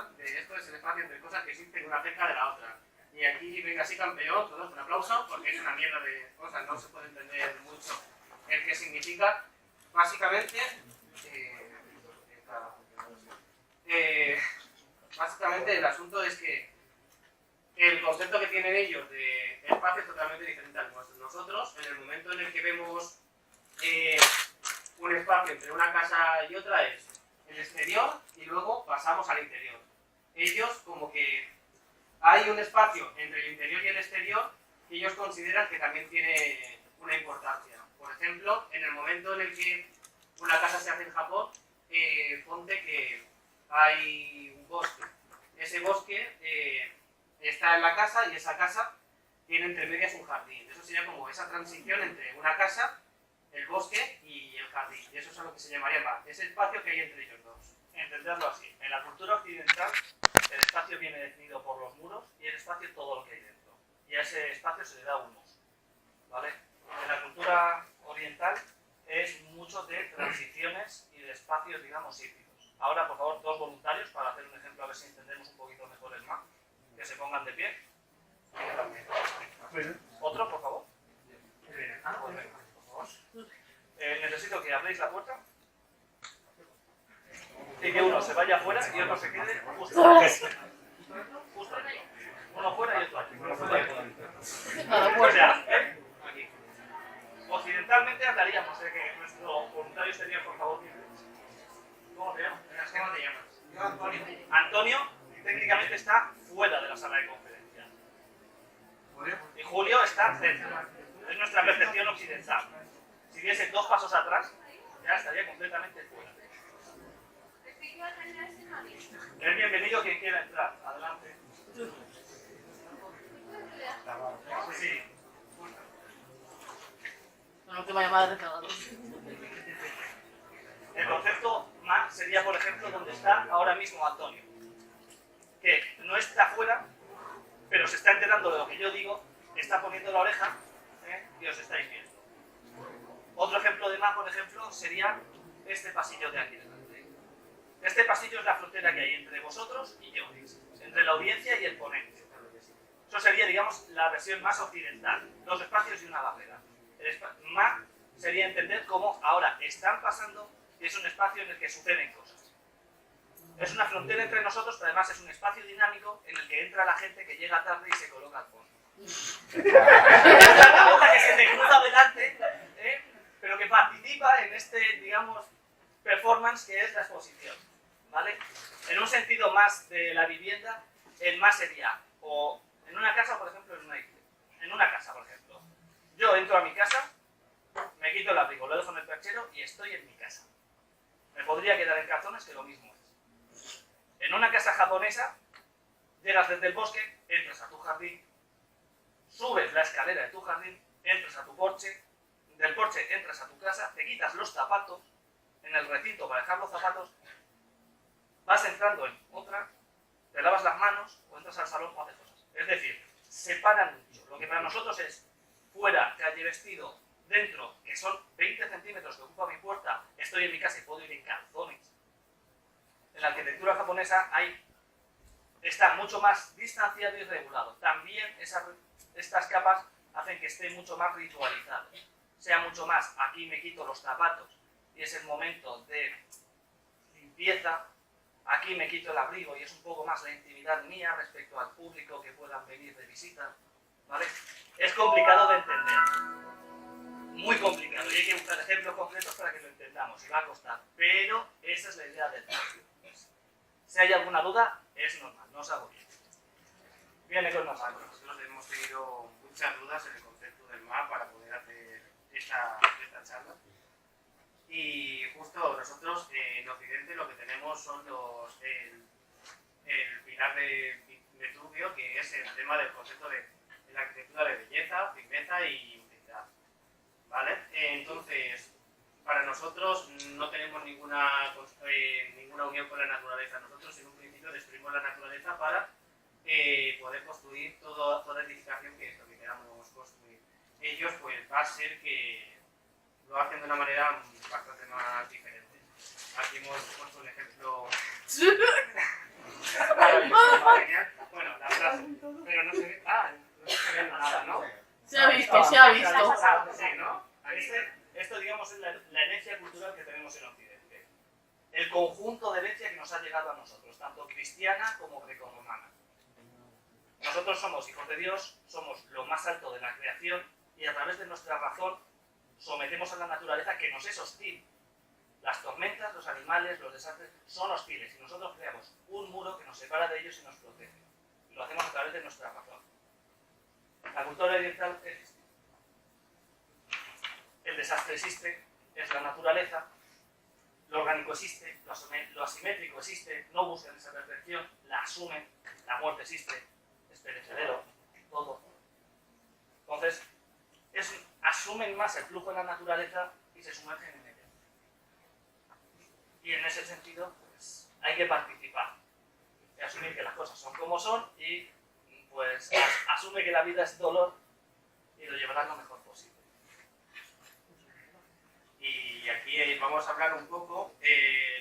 cosas, esto es el espacio entre cosas que existen una cerca de la otra. Y aquí, venga, sí, campeón, todos un aplauso, porque es una mierda de cosas, no se puede entender mucho el qué significa. Básicamente, básicamente el asunto es que el concepto que tienen ellos de espacio es totalmente diferente al nuestro. Nosotros, en el momento en el que vemos un espacio entre una casa y otra, es el exterior y luego pasamos al interior. Ellos, como que hay un espacio entre el interior y el exterior que ellos consideran que también tiene una importancia. Por ejemplo, en el momento en el que una casa se hace en Japón, ponte que hay un bosque. Ese bosque está en la casa y esa casa tiene entre medias un jardín. Eso sería como esa transición entre una casa, el bosque y el jardín. Y eso es a lo que se llamaría ese espacio que hay entre ellos dos. Entenderlo así. En la cultura occidental, el espacio viene definido por los muros y el espacio todo lo que hay dentro. Y a ese espacio se le da un uso, ¿vale? En la cultura oriental es mucho de transiciones y de espacios, digamos, híbridos. Ahora, por favor, dos voluntarios para hacer un ejemplo, a ver si entendemos un poquito mejor el mapa. Que se pongan de pie. ¿Otro, por favor? Por favor. Necesito que abréis la puerta y que uno se vaya afuera y otro se quede justo aquí. Justo aquí. Uno fuera y otro aquí. O sea, aquí. Occidentalmente hablaríamos de que nuestro voluntario sería, por favor, ¿cómo te llamas? ¿Cómo te llamas? Yo, Antonio. Antonio técnicamente está fuera de la sala de conferencias. Y Julio está dentro. Es nuestra percepción occidental. Si diese dos pasos atrás, ya estaría completamente fuera. Es bienvenido quien quiera entrar. Adelante. Sí. La última llamada de recado. El concepto más sería, por ejemplo, donde está ahora mismo Antonio. Que no está fuera, pero se está enterando de lo que yo digo, está poniendo la oreja y os estáis viendo. Otro ejemplo de más, por ejemplo, sería este pasillo de aquí delante. Este pasillo es la frontera que hay entre vosotros y yo, entre la audiencia y el ponente. Eso sería, digamos, la versión más occidental, dos espacios y una barrera. Más sería entender cómo ahora están pasando y es un espacio en el que suceden cosas. Es una frontera entre nosotros, pero además es un espacio dinámico en el que entra la gente que llega tarde y se coloca al fondo. Es la cosa que se te cruza delante, pero que participa en este, digamos, performance que es la exposición, ¿vale? En un sentido más de la vivienda, el más sería, o en una casa, por ejemplo, en una casa, por ejemplo. Yo entro a mi casa, me quito el abrigo, lo dejo en el perchero y estoy en mi casa. Me podría quedar en calzones, que lo mismo es. En una casa japonesa, llegas desde el bosque, entras a tu jardín, subes la escalera de tu jardín, entras a tu porche, del porche entras a tu casa, te quitas los zapatos, en el recinto para dejar los zapatos, vas entrando en otra, te lavas las manos o entras al salón o haces cosas. Es decir, separan mucho. Lo que para nosotros es fuera, calle vestido, dentro, que son 20 centímetros que ocupa mi puerta, estoy en mi casa y puedo ir en calzones. En la arquitectura japonesa está mucho más distanciado y regulado. También estas capas hacen que esté mucho más ritualizado. Sea mucho más, aquí me quito los zapatos y es el momento de limpieza, aquí me quito el abrigo y es un poco más la intimidad mía respecto al público que puedan venir de visita, ¿vale? Es complicado de entender, muy complicado, y hay que buscar ejemplos concretos para que lo entendamos, y va a costar, pero esa es la idea del espacio. Si hay alguna duda, es normal, no os hago bien. Viene con nosotros. Nosotros hemos tenido muchas dudas en el concepto del MAP para poder hacer esta charla. Y justo nosotros en Occidente lo que tenemos son el pilar de Vitruvio, que es el tema del concepto de la arquitectura de belleza, firmeza y utilidad. ¿Vale? Entonces, para nosotros no tenemos ninguna unión con la naturaleza. Nosotros en un principio destruimos la naturaleza para poder construir toda edificación que queramos construir. Ellos pues va a ser que lo hacen de una manera bastante más diferente. Aquí hemos puesto un ejemplo Bueno, la frase. Pero no se ve. No se ve nada, ¿no? Se ha visto, se ha visto. Sí, ¿no? Esto, digamos, es la herencia cultural que tenemos en Occidente. El conjunto de herencia que nos ha llegado a nosotros, tanto cristiana como grecorromana. Nosotros somos hijos de Dios, somos lo más alto de la creación y a través de nuestra razón sometemos a la naturaleza que nos es hostil. Las tormentas, los animales, los desastres son hostiles y nosotros creamos un muro que nos separa de ellos y nos protege. Y lo hacemos a través de nuestra razón. La cultura oriental existe. El desastre existe, es la naturaleza. Lo orgánico existe, lo asimétrico existe, no buscan esa perfección, la asumen. La muerte existe, es perecedero, todo. Entonces, asumen más el flujo de la naturaleza y se sumergen en ella. Y en ese sentido, pues, hay que participar. Y asumir que las cosas son como son y pues asume que la vida es dolor y lo llevarás lo mejor posible. Y aquí vamos a hablar un poco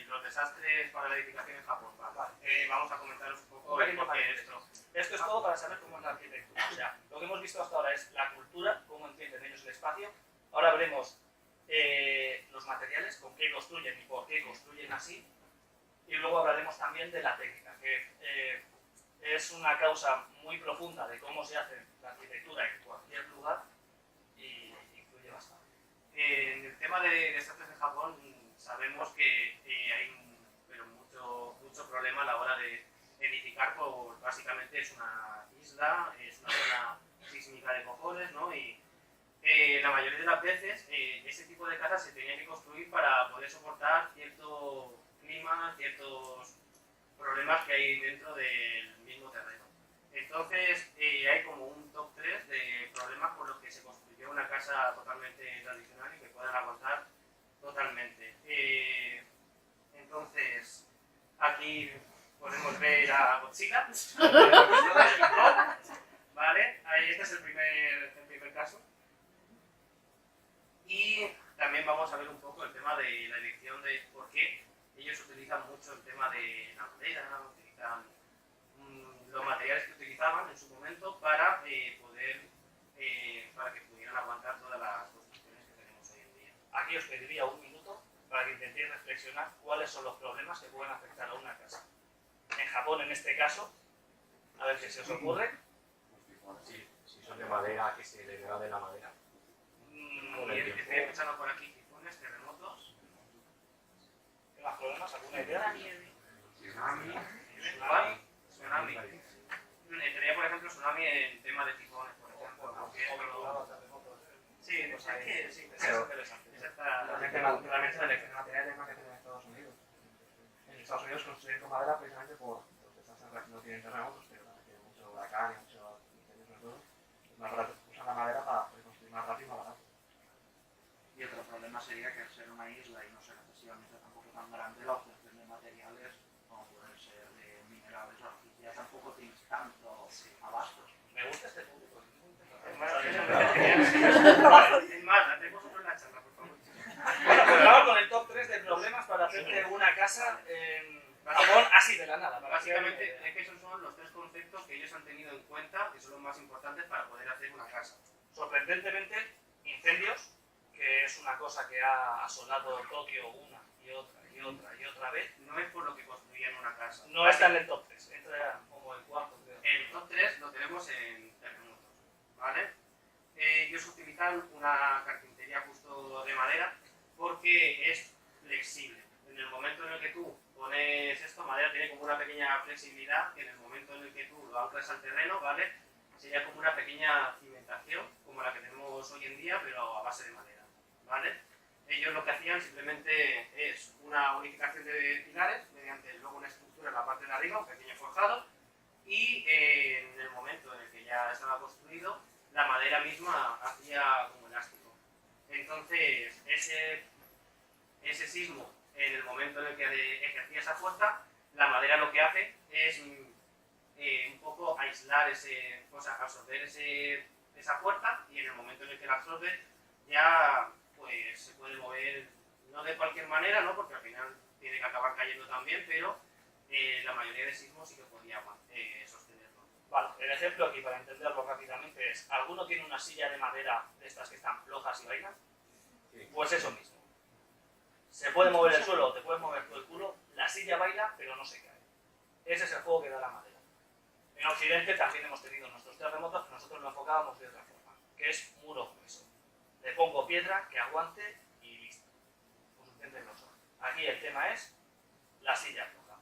los desastres para la edificación en Japón. ¿Vale? Vamos a comentaros un poco esto. Esto es todo para saber cómo es la arquitectura. O sea, lo que hemos visto hasta ahora es la cultura, cómo entienden ellos el espacio. Ahora veremos los materiales, con qué construyen y por qué construyen así. Y luego hablaremos también de la técnica, que es una causa muy profunda de cómo se hace la arquitectura en cualquier lugar y influye bastante. En el tema de desastres en Japón sabemos que hay mucho problema a la hora de edificar, pues básicamente es una isla, es una zona sísmica de cojones, ¿no? Y la mayoría de las veces ese tipo de casas se tenía que construir para poder soportar cierto clima, ciertos problemas que hay dentro del mismo terreno. Entonces hay como un top 3 de problemas por los que se construyó una casa totalmente tradicional y que puedan aguantar totalmente. Entonces aquí podemos ver a Godzilla, ¿vale? Ahí, este es el primer caso. Y también vamos a ver un poco el tema de la elección de por qué ellos utilizan mucho el tema de la madera, utilizan los materiales que utilizaban en su momento para para que pudieran aguantar todas las construcciones que tenemos hoy en día. Aquí os pediría un minuto para que intentéis reflexionar cuáles son los problemas que pueden afectar a una casa. En Japón, en este caso, a ver qué se os ocurre. Si son de madera, que se degrade la madera. Estoy escuchando por aquí tifones, terremotos. ¿Qué más problemas? ¿Alguna idea? Tsunami. Entraría, por ejemplo, tsunami en tema de tifones, por ejemplo. Sí, pues hay que sí, es interesante. Realmente la elección de materiales es más que tiene en Estados Unidos. En Estados Unidos construyen con madera precisamente por los desastres, no tienen terremotos, pero también tienen mucho huracán y mucho incendios sobre todo. Es más barato, usan la madera para poder construir más rápido y más barato. Y otro problema sería que al ser una isla y no ser excesivamente tampoco tan grande, la obtención de materiales, como pueden ser de minerales o arcilla, tampoco tienes tanto abasto. Me gusta este público. Es más, la tenemos otro en la charla, por favor. Bueno, pues vamos con el top 3 de problemas para hacerte una casa en Japón así de la nada. Básicamente, es que esos son los 3 conceptos que ellos han tenido en cuenta, que son los más importantes para poder hacer una casa. Sorprendentemente, incendios, que es una cosa que ha asolado Tokio una y otra vez. No es por lo que construían una casa. No está en el top 3, entra como el cuarto, creo. El top 3 lo tenemos en terremotos, ¿vale? Ellos utilizan una carpintería justo de madera porque es flexible. En el momento en el que tú pones esto, madera tiene como una pequeña flexibilidad que en el momento en el que tú lo anclas al terreno, ¿vale? Sería como una pequeña cimentación, como la que tenemos hoy en día, pero a base de madera, ¿vale? Ellos lo que hacían simplemente es una unificación de pilares mediante luego una estructura en la parte de arriba, un pequeño forjado, y en el momento en el que ya estaba construido, la madera misma hacía como elástico. Entonces, ese sismo, en el momento en el que ejercía esa fuerza, la madera lo que hace es un poco aislar absorber esa fuerza, y en el momento en el que la absorbe ya pues se puede mover, no de cualquier manera, ¿no? Porque al final tiene que acabar cayendo también, pero la mayoría de sismos sí que podía sostenerlo. Vale, el ejemplo aquí para entenderlo rápidamente es, ¿alguno tiene una silla de madera de estas que están flojas y bailan? Sí. Pues eso mismo. Se puede mover el suelo, te puedes mover todo el culo, la silla baila pero no se cae. Ese es el juego que da la madera. En Occidente también hemos tenido nuestros terremotos que nosotros lo enfocábamos de otra forma, que es muro grueso. Le pongo piedra que aguante y listo. Pues entienden los ojos. Aquí el tema es la silla floja.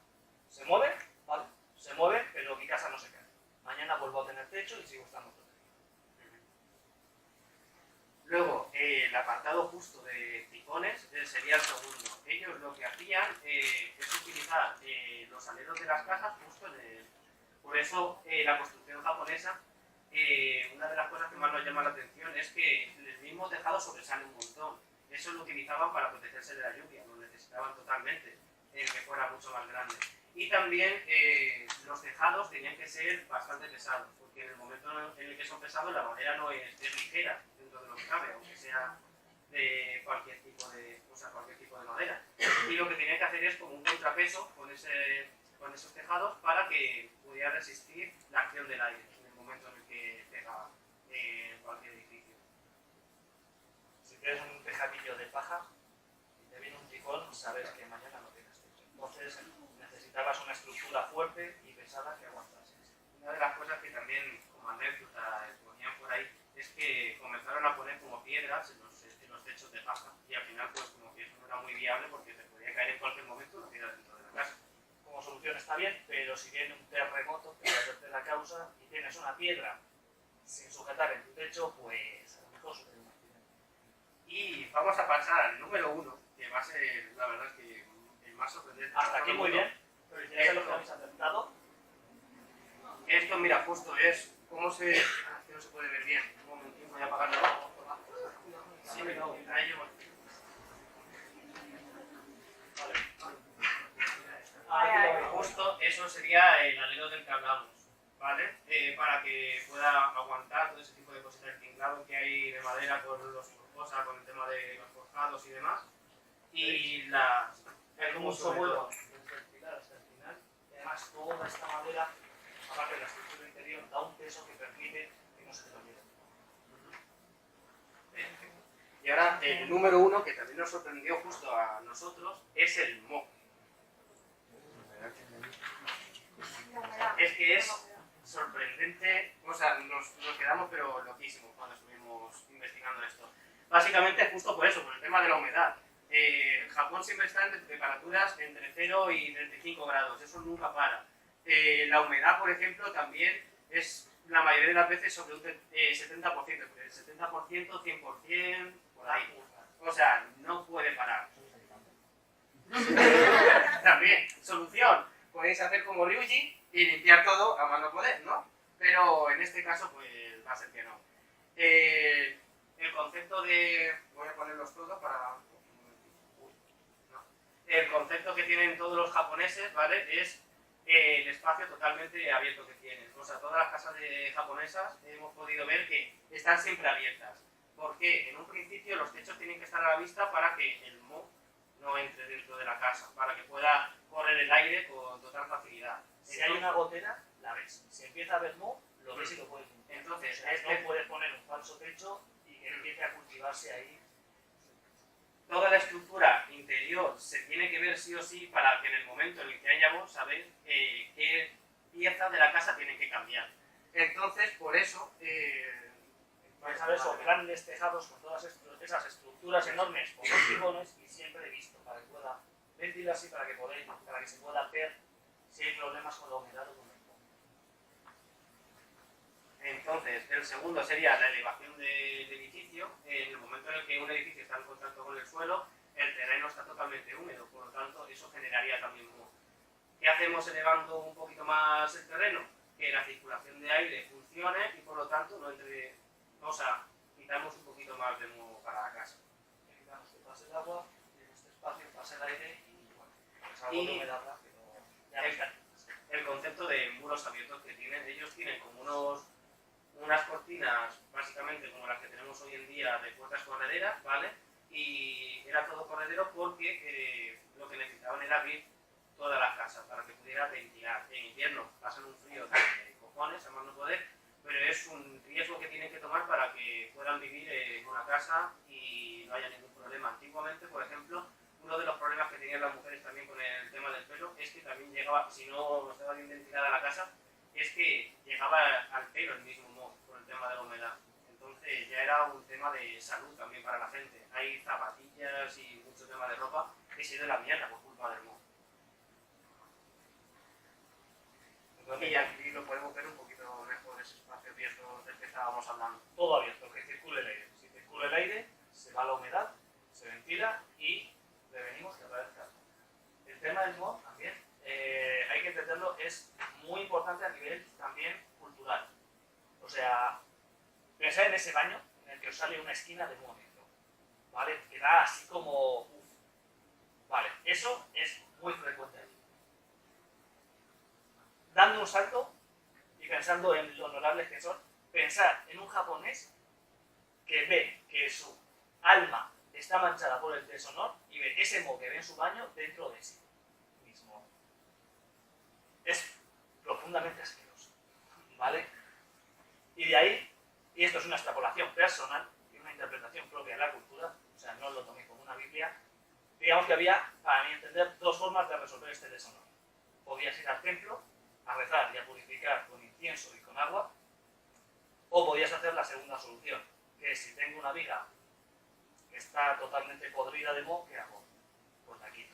Se mueve, ¿vale? Se mueve, pero mi casa no se cae. Mañana vuelvo a tener techo y sigo estando protegido. Luego, el apartado justo de tifones sería el segundo. Ellos lo que hacían es utilizar los aleros de las casas justo en el... Por eso la construcción japonesa, una de las cosas que más nos llama la atención es que el mismo tejado sobresale un montón. Eso lo utilizaban para protegerse de la lluvia, lo necesitaban totalmente, que fuera mucho más grande. Y también los tejados tenían que ser bastante pesados, porque en el momento en el que son pesados la madera no es ligera dentro de lo que cabe, aunque sea de cualquier tipo de, cualquier tipo de madera. Y lo que tenían que hacer es como un contrapeso con esos tejados para que pudiera resistir la acción del aire en el momento en el que pegaba cualquier edificio. Si tienes un tejadillo de paja y te viene un tifón, sabes que mañana no tienes techo. Entonces necesitabas una estructura fuerte y pesada que aguantase. Una de las cosas que también, como anécdota, ponían por ahí, es que comenzaron a poner como piedras en los techos de paja. Y al final, pues como que eso no era muy viable porque te podía caer en cualquier momento una piedra dentro de la casa. Como solución está bien, pero si viene un terremoto, que es la tercera causa, y tienes una piedra sin sujetar en tu techo, pues a lo mejor sucede un accidente. Y vamos a pasar al número 1, que va a ser, la verdad, es que el más sorprendente. Hasta aquí muy bien. Felicidades a los que habéis acertado. Esto, mira, justo es cómo se... que no se puede ver bien. Un momentín, voy a apagarlo. Sí, no, ahí llevo. Justo eso sería el alero del que hablamos, ¿vale? Para que pueda aguantar todo ese tipo de cosas del tinglado que hay de madera con con el tema de los forjados y demás. Y las... Hay mucho vuelo desde el pilar hasta el final, y además toda esta madera, aparte de la estructura interior, da un peso que permite que no se te lo lleve. Y ahora el número 1, que también nos sorprendió justo a nosotros, es el mo. Es que es sorprendente, o sea, nos quedamos pero loquísimos cuando estuvimos investigando esto. Básicamente justo por eso, por el tema de la humedad. Japón siempre está en temperaturas entre 0 y 35 grados, eso nunca para. La humedad, por ejemplo, también es la mayoría de las veces sobre un 70%, el 70%, 100%, por ahí. O sea, no puede parar. También, solución, podéis hacer como Ryuji y limpiar todo a mano poder, ¿no? Pero en este caso, pues va a ser que no. El concepto de... voy a ponerlos todos para... no. El concepto que tienen todos los japoneses, ¿vale? Es el espacio totalmente abierto que tienen. O sea, todas las casas japonesas hemos podido ver que están siempre abiertas. Porque en un principio los techos tienen que estar a la vista para que el moho no entre dentro de la casa, para que pueda correr el aire con total facilidad. Si hay una gotera, la ves. Si empieza a haber moho, lo ves y lo puedes limpiar. Entonces, no puedes poner un falso techo y que empiece a cultivarse ahí. toda la estructura interior se tiene que ver sí o sí para que en el momento en el que haya moho, saber qué piezas de la casa tienen que cambiar. Entonces, por eso... Vais a ver esos grandes tejados con todas esas estructuras enormes, con los tifones, y siempre he visto para que pueda ventilarse y para que se pueda ver si hay problemas con la humedad o con el moho. Entonces, el segundo sería la elevación del edificio. En el momento en el que un edificio está en contacto con el suelo, el terreno está totalmente húmedo, por lo tanto, eso generaría también moho. ¿Qué hacemos elevando un poquito más el terreno? Que la circulación de aire funcione y por lo tanto no entre... O sea, quitamos un poquito más de moho para la casa. Quitamos que pase el agua, y en este espacio pase el aire y bueno, es algo de humedad, pero ya veis que el concepto de muros abiertos que tienen, ellos tienen como unas cortinas, básicamente como las que tenemos hoy en día de puertas correderas, ¿vale? Y era todo corredero porque lo que necesitaban era abrir toda la casa para que pudiera ventilar. En invierno pasan un frío de cojones, a más no poder, pero es un riesgo que tienen que tomar para que puedan vivir en una casa y no haya ningún problema. Antiguamente, por ejemplo, uno de los problemas que tenían las mujeres también con el tema del pelo es que también llegaba, si no estaba bien ventilada la casa, es que llegaba al pelo el mismo moho por el tema de la humedad. Entonces ya era un tema de salud también para la gente. Hay zapatillas y mucho tema de ropa que se ha ido a la mierda por culpa del moho. Y aquí lo podemos ver un poquito mejor, ese espacio abierto del que estábamos hablando. Todo abierto, que circule el aire. Si circula el aire, se va la humedad, se ventila y prevenimos que aparezca. El tema del moho también, hay que entenderlo, es muy importante a nivel también cultural. O sea, pensad en ese baño en el que os sale una esquina de moho negro, ¿vale? Que da así como... uf. Vale, eso es muy frecuente allí. Dando un salto y pensando en lo honorables que son, pensar en un japonés que ve que su alma está manchada por el deshonor y ve ese moho que ve en su baño dentro de sí mismo. Es profundamente asqueroso, ¿vale? Y de ahí, y esto es una extrapolación personal y una interpretación propia de la cultura, o sea, no lo tomé como una Biblia, digamos que había, para mí entender, dos formas de resolver este deshonor. Podías ir al templo a rezar y a purificar con incienso y con agua, o podías hacer la segunda solución, que es si tengo una viga que está totalmente podrida de moho, ¿qué hago? Pues la quito.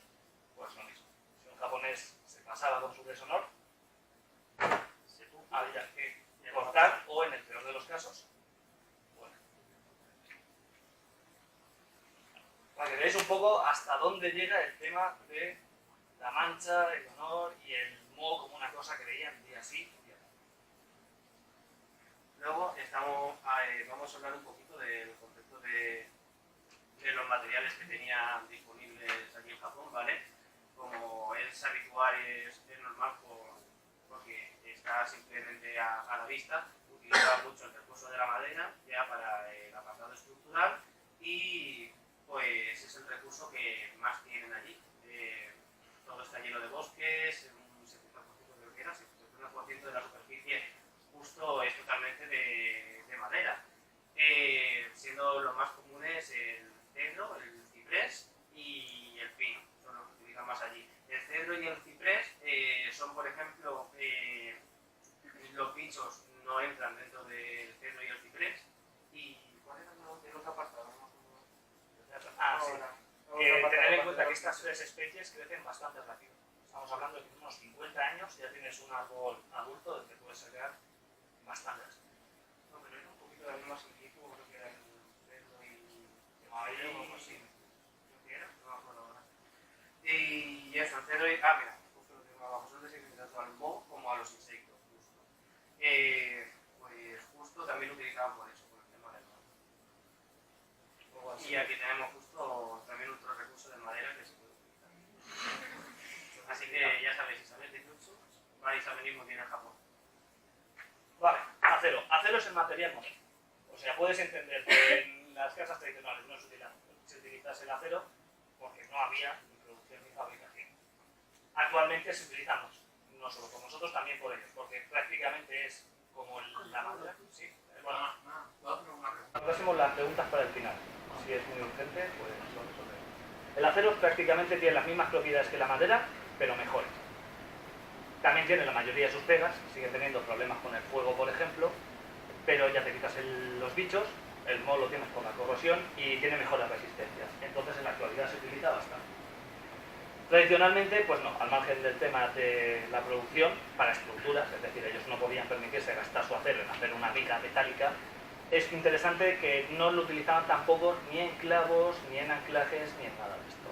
Pues lo mismo. Si un japonés se pasaba con su deshonor, había que cortar, o en el peor de los casos, bueno. Para que veáis un poco hasta dónde llega el tema de la mancha, el honor y el moho como una cosa que veían día sí, día no. Luego vamos a hablar un poquito del concepto de los materiales que tenían disponibles aquí en Japón, ¿vale? Como es habitual, es normal porque está simplemente a la vista, utilizaban mucho el recurso de la madera ya para el apartado estructural y pues es el recurso que más tienen allí. Todo está lleno de bosques, un 70% creo que era, 70% de la superficie justo es totalmente de madera, siendo los más comunes el cedro, el ciprés y el pino, son los que utilizan más allí. El cedro y el ciprés son, por ejemplo, los bichos no entran dentro del cedro y el ciprés. ¿Y cuál era el otro apartado? Ah, sí. Tener en cuenta que estas tres especies crecen bastante rápido. Estamos hablando de que en unos 50 años ya tienes un árbol adulto del que puedes sacar bastantes. No, pero era un poquito de más inquietud, creo que era el cedro y Ahí, o algo así. No me acuerdo ahora. Y eso, el cedro y... mira, justo lo tengo abajo. Son desencadenados tanto al moho como a los insectos, justo. Pues justo también lo utilizaban por eso, por el tema del moho. Y aquí tenemos justo también otro recurso de madera que se puede utilizar. Así que ya sabéis, si sabéis de Jutsu, vais a venir muy bien a Japón. Vale, acero. Acero es el material moderno. O sea, puedes entender que en las casas tradicionales no se utilizase el acero porque no había ni producción ni fabricación. Actualmente se utilizamos, no solo por nosotros, también por ellos, porque prácticamente es como la madera. Sí. Bueno, ahora hacemos las preguntas para el final. Si es muy urgente, pues lo resolvemos. El acero prácticamente tiene las mismas propiedades que la madera, pero mejores. También tiene la mayoría de sus pegas, sigue teniendo problemas con el fuego, por ejemplo, pero ya te quitas los bichos, el moho lo tienes por la corrosión y tiene mejores resistencias. Entonces en la actualidad se utiliza bastante. Tradicionalmente, pues no, al margen del tema de la producción, para estructuras, es decir, ellos no podían permitirse gastar su acero en hacer una viga metálica. Es interesante que no lo utilizaban tampoco ni en clavos, ni en anclajes, ni en nada de esto.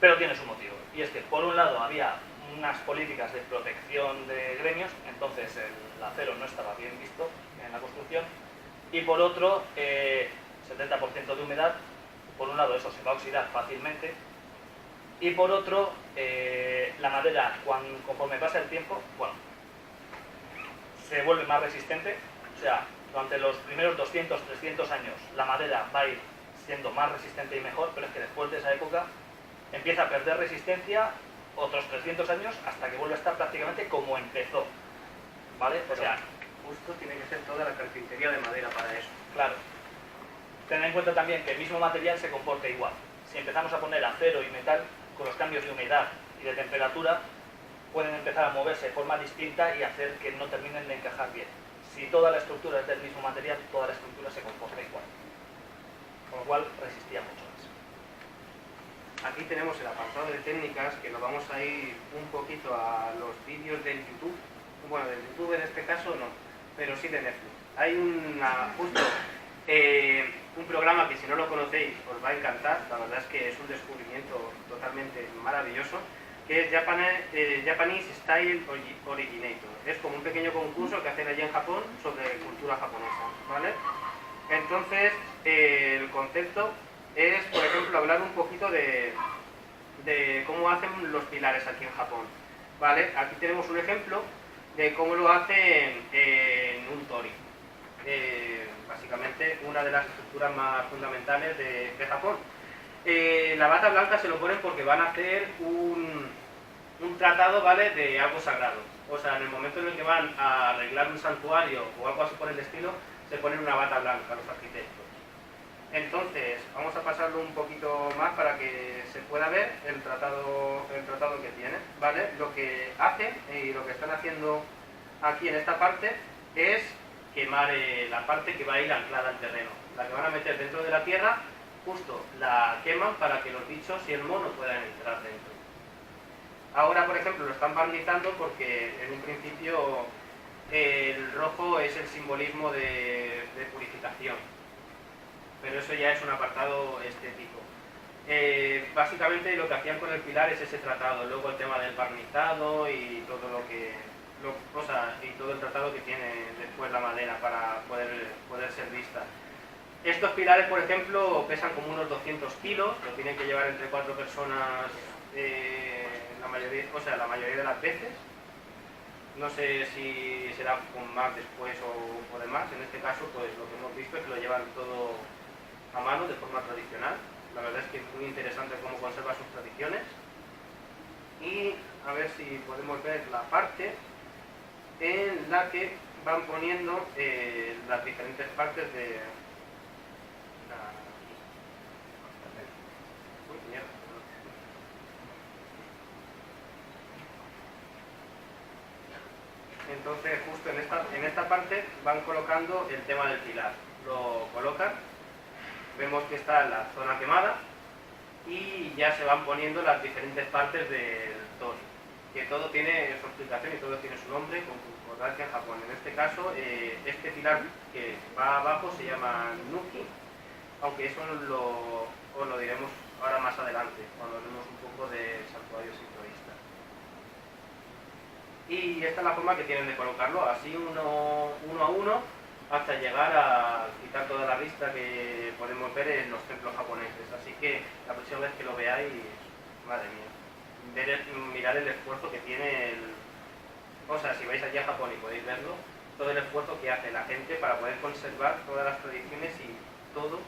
Pero tiene su motivo, y es que por un lado había unas políticas de protección de gremios, entonces el acero no estaba bien visto en la construcción, y por otro, 70% de humedad, por un lado eso se va a oxidar fácilmente, y por otro, la madera conforme pasa el tiempo, bueno, se vuelve más resistente, o sea, durante los primeros 200, 300 años la madera va a ir siendo más resistente y mejor, pero es que después de esa época empieza a perder resistencia otros 300 años hasta que vuelva a estar prácticamente como empezó. ¿Vale? O sea, Justo tiene que ser toda la carpintería de madera para eso. claro. Tener en cuenta también que el mismo material se comporta igual. Si empezamos a poner acero y metal, con los cambios de humedad y de temperatura, pueden empezar a moverse de forma distinta y hacer que no terminen de encajar bien. Si toda la estructura es del mismo material, toda la estructura se comporta igual. Con lo cual resistía mucho más. Aquí tenemos el apartado de técnicas, que nos vamos a ir un poquito a los vídeos del YouTube. Bueno, del YouTube en este caso no, pero sí de Netflix. Hay un programa que si no lo conocéis os va a encantar, la verdad es que es un descubrimiento totalmente maravilloso, que es Japanese Style Originator. Es como un pequeño concurso que hacen allí en Japón sobre cultura japonesa, ¿vale? Entonces, el concepto es, por ejemplo, hablar un poquito de cómo hacen los pilares aquí en Japón, ¿vale? Aquí tenemos un ejemplo de cómo lo hacen en un tori. Básicamente una de las estructuras más fundamentales de Japón. La bata blanca se lo ponen porque van a hacer un tratado, ¿vale?, de algo sagrado. O sea, en el momento en el que van a arreglar un santuario o algo así por el estilo, se ponen una bata blanca los arquitectos. Entonces, vamos a pasarlo un poquito más para que se pueda ver el tratado que tiene, ¿vale? Lo que hacen y lo que están haciendo aquí en esta parte es quemar la parte que va a ir anclada al terreno. La que van a meter dentro de la tierra, justo la queman para que los bichos y el mono puedan entrar dentro. Ahora, por ejemplo, lo están barnizando porque en un principio el rojo es el simbolismo de purificación. Pero eso ya es un apartado estético. Básicamente lo que hacían con el pilar es ese tratado, luego el tema del barnizado y todo y todo el tratado que tiene después la madera para poder ser vista. Estos pilares, por ejemplo, pesan como unos 200 kilos, lo tienen que llevar entre 4 personas la mayoría de las veces. No sé si será con más después o demás. En este caso, pues lo que hemos visto es que lo llevan todo a mano de forma tradicional. La verdad es que es muy interesante cómo conserva sus tradiciones. Y a ver si podemos ver la parte en la que van poniendo las diferentes partes de Entonces, justo en esta parte van colocando el tema del pilar. Lo colocan, vemos que está la zona quemada y ya se van poniendo las diferentes partes del tori, que todo tiene su explicación y todo tiene su nombre con concordancia en Japón. En este caso, este pilar que va abajo se llama Nuki, aunque eso os lo diremos ahora más adelante, cuando hablemos un poco de santuarios sintoístas. Y esta es la forma que tienen de colocarlo, así uno a uno, hasta llegar a quitar toda la vista que podemos ver en los templos japoneses. Así que la próxima vez que lo veáis, madre mía, mirad el esfuerzo que tiene o sea, si vais allí a Japón y podéis verlo, todo el esfuerzo que hace la gente para poder conservar todas las tradiciones y todo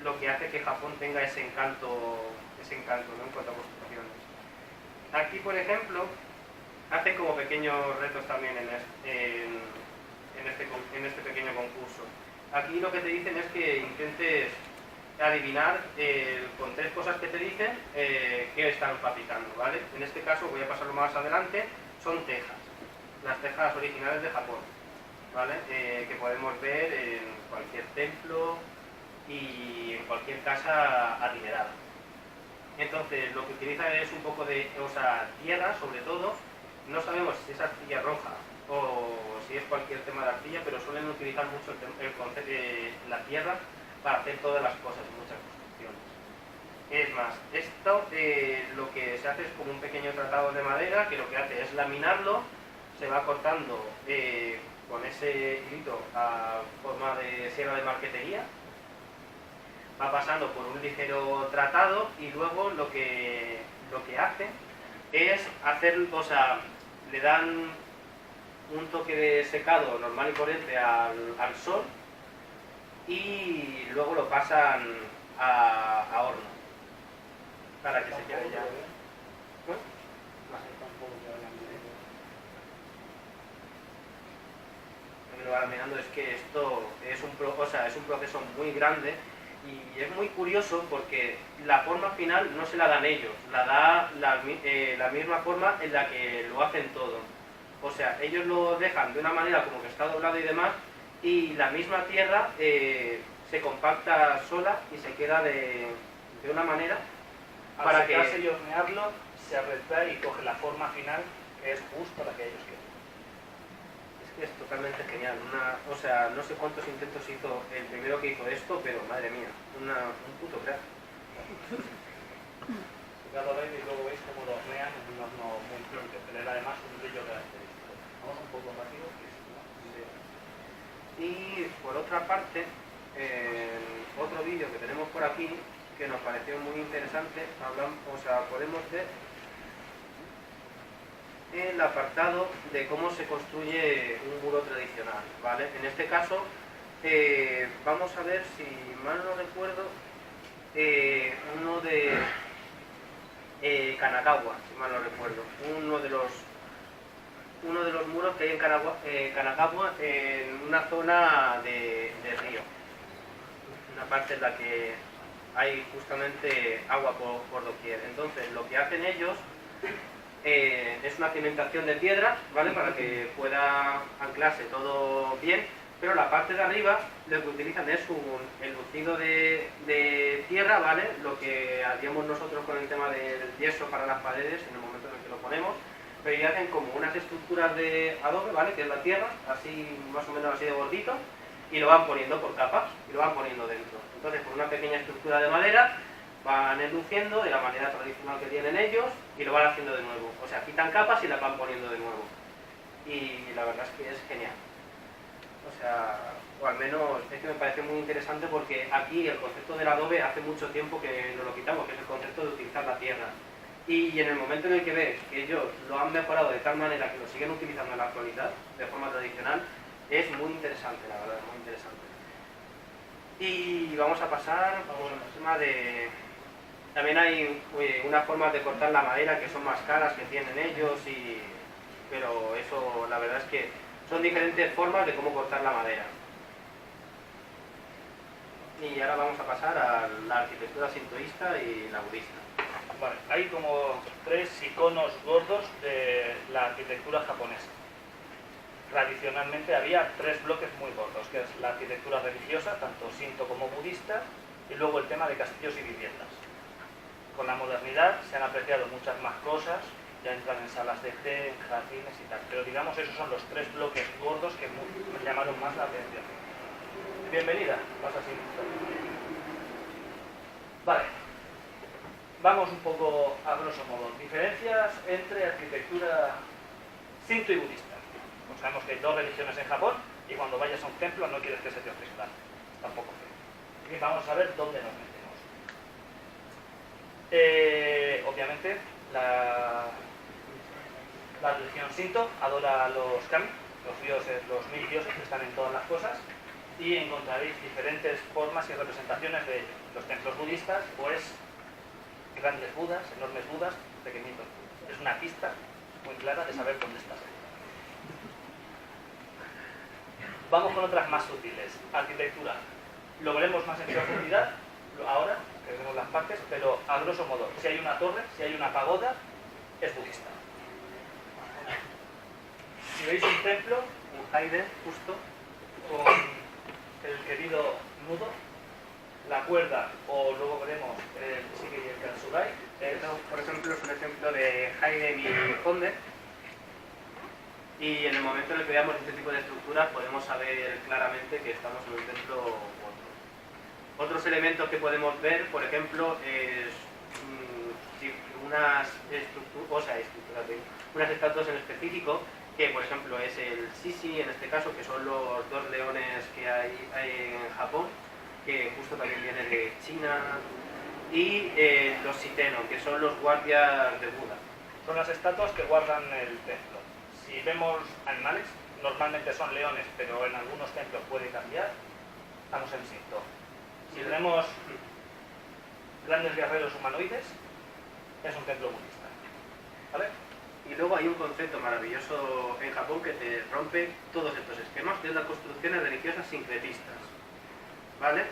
lo que hace que Japón tenga ese encanto, ¿no?, en cuanto a construcciones. Aquí, por ejemplo, hacen como pequeños retos también en este pequeño concurso. Aquí lo que te dicen es que intentes adivinar con 3 cosas que te dicen qué están fabricando, ¿vale? En este caso, voy a pasarlo más adelante, son tejas, las tejas originales de Japón, ¿vale? Que podemos ver en cualquier templo y en cualquier casa adinerada. Entonces, lo que utilizan es un poco de tierra, sobre todo. No sabemos si es arcilla roja o si es cualquier tema de arcilla, pero suelen utilizar mucho el concepto de la tierra para hacer todas las cosas, muchas construcciones. Es más, esto lo que se hace es como un pequeño tratado de madera, que lo que hace es laminarlo, se va cortando con ese hilito a forma de sierra de marquetería, va pasando por un ligero tratado y luego lo que hace es hacer, le dan un toque de secado normal y corriente al sol y luego lo pasan a horno para que se quede ya. mirando es que esto es es un proceso muy grande y es muy curioso porque la forma final no se la dan ellos, la da la misma forma en la que lo hacen todo. O sea, ellos lo dejan de una manera como que está doblado y demás, y la misma tierra se compacta sola y se queda de una manera Al secarse y hornearlo, se retrae y coge la forma final que es justo la que ellos quieren. Es que es totalmente genial. O sea, no sé cuántos intentos hizo el primero que hizo esto, pero madre mía, un puto crack. Cada vez y luego veis cómo lo hornean en un horno muy que tener además un brillo característico. Vamos un poco rápido. Y por otra parte, otro vídeo que tenemos por aquí que nos pareció muy interesante, podemos ver el apartado de cómo se construye un muro tradicional, ¿vale? En este caso vamos a ver, si mal no recuerdo, uno de Kanagawa, si mal no recuerdo, uno de los muros que hay en Kanagawa, en una zona de río, una parte en la que hay justamente agua por doquier. Entonces lo que hacen ellos es una cimentación de piedra, ¿vale? Para que pueda anclarse todo bien, pero la parte de arriba lo que utilizan es el lucido de tierra, ¿vale? Lo que haríamos nosotros con el tema del yeso para las paredes en el momento en el que lo ponemos, pero ya hacen como unas estructuras de adobe, ¿vale? Que es la tierra, así más o menos así de gordito, y lo van poniendo por capas y lo van poniendo dentro. Entonces, con una pequeña estructura de madera van enluciendo de la manera tradicional que tienen ellos y lo van haciendo de nuevo. O sea, quitan capas y las van poniendo de nuevo. Y la verdad es que es genial. O sea, o al menos es que me parece muy interesante porque aquí el concepto del adobe hace mucho tiempo que no lo quitamos, que es el concepto de utilizar la tierra. Y en el momento en el que ves que ellos lo han mejorado de tal manera que lo siguen utilizando en la actualidad, de forma tradicional, es muy interesante, la verdad, muy interesante. Y vamos a pasar por el tema de... También hay unas formas de cortar la madera que son más caras que tienen ellos, pero eso la verdad es que son diferentes formas de cómo cortar la madera. Y ahora vamos a pasar a la arquitectura sintoísta y la budista. Vale, hay como tres iconos gordos de la arquitectura japonesa. Tradicionalmente había tres bloques muy gordos, que es la arquitectura religiosa, tanto shinto como budista, y luego el tema de castillos y viviendas. Con la modernidad se han apreciado muchas más cosas, ya entran en salas de té, en jardines y tal, pero digamos esos son los tres bloques gordos que me llamaron más la atención. Bienvenida, vas así. Vale, vamos un poco a grosso modo. Diferencias entre arquitectura shinto y budista. Pues sabemos que hay dos religiones en Japón y cuando vayas a un templo no quieres que se te ofrezca. Tampoco. Y vamos a ver dónde nos metemos. Obviamente, la religión shinto adora a los kami, los dioses, los 1000 dioses que están en todas las cosas, y encontraréis diferentes formas y representaciones de ellos. Los templos budistas, pues grandes budas, enormes budas, pequeñitos. Es una pista muy clara de saber dónde estás. Vamos con otras más sutiles. Arquitectura. Lo veremos más en profundidad ahora, que vemos las partes, pero a grosso modo, si hay una torre, si hay una pagoda, es budista. Si veis un templo, un Haide, justo, con el querido nudo, la cuerda, o luego veremos el Shige y el Katsugai. Por ejemplo, es un ejemplo de Haide y Honde. Y en el momento en el que veamos este tipo de estructuras podemos saber claramente que estamos en un templo u otro. Otros elementos que podemos ver, por ejemplo, es unas estatuas en específico, que por ejemplo es el Shishi, en este caso, que son los dos leones que hay en Japón, que justo también viene de China, y los Shiteno, que son los guardias de Buda. Son las estatuas que guardan el templo. Si vemos animales, normalmente son leones, pero en algunos templos puede cambiar, estamos en Shinto. Si tenemos grandes guerreros humanoides, es un templo budista. ¿Vale? Y luego hay un concepto maravilloso en Japón que te rompe todos estos esquemas, que es las construcciones religiosas sincretistas. ¿Vale?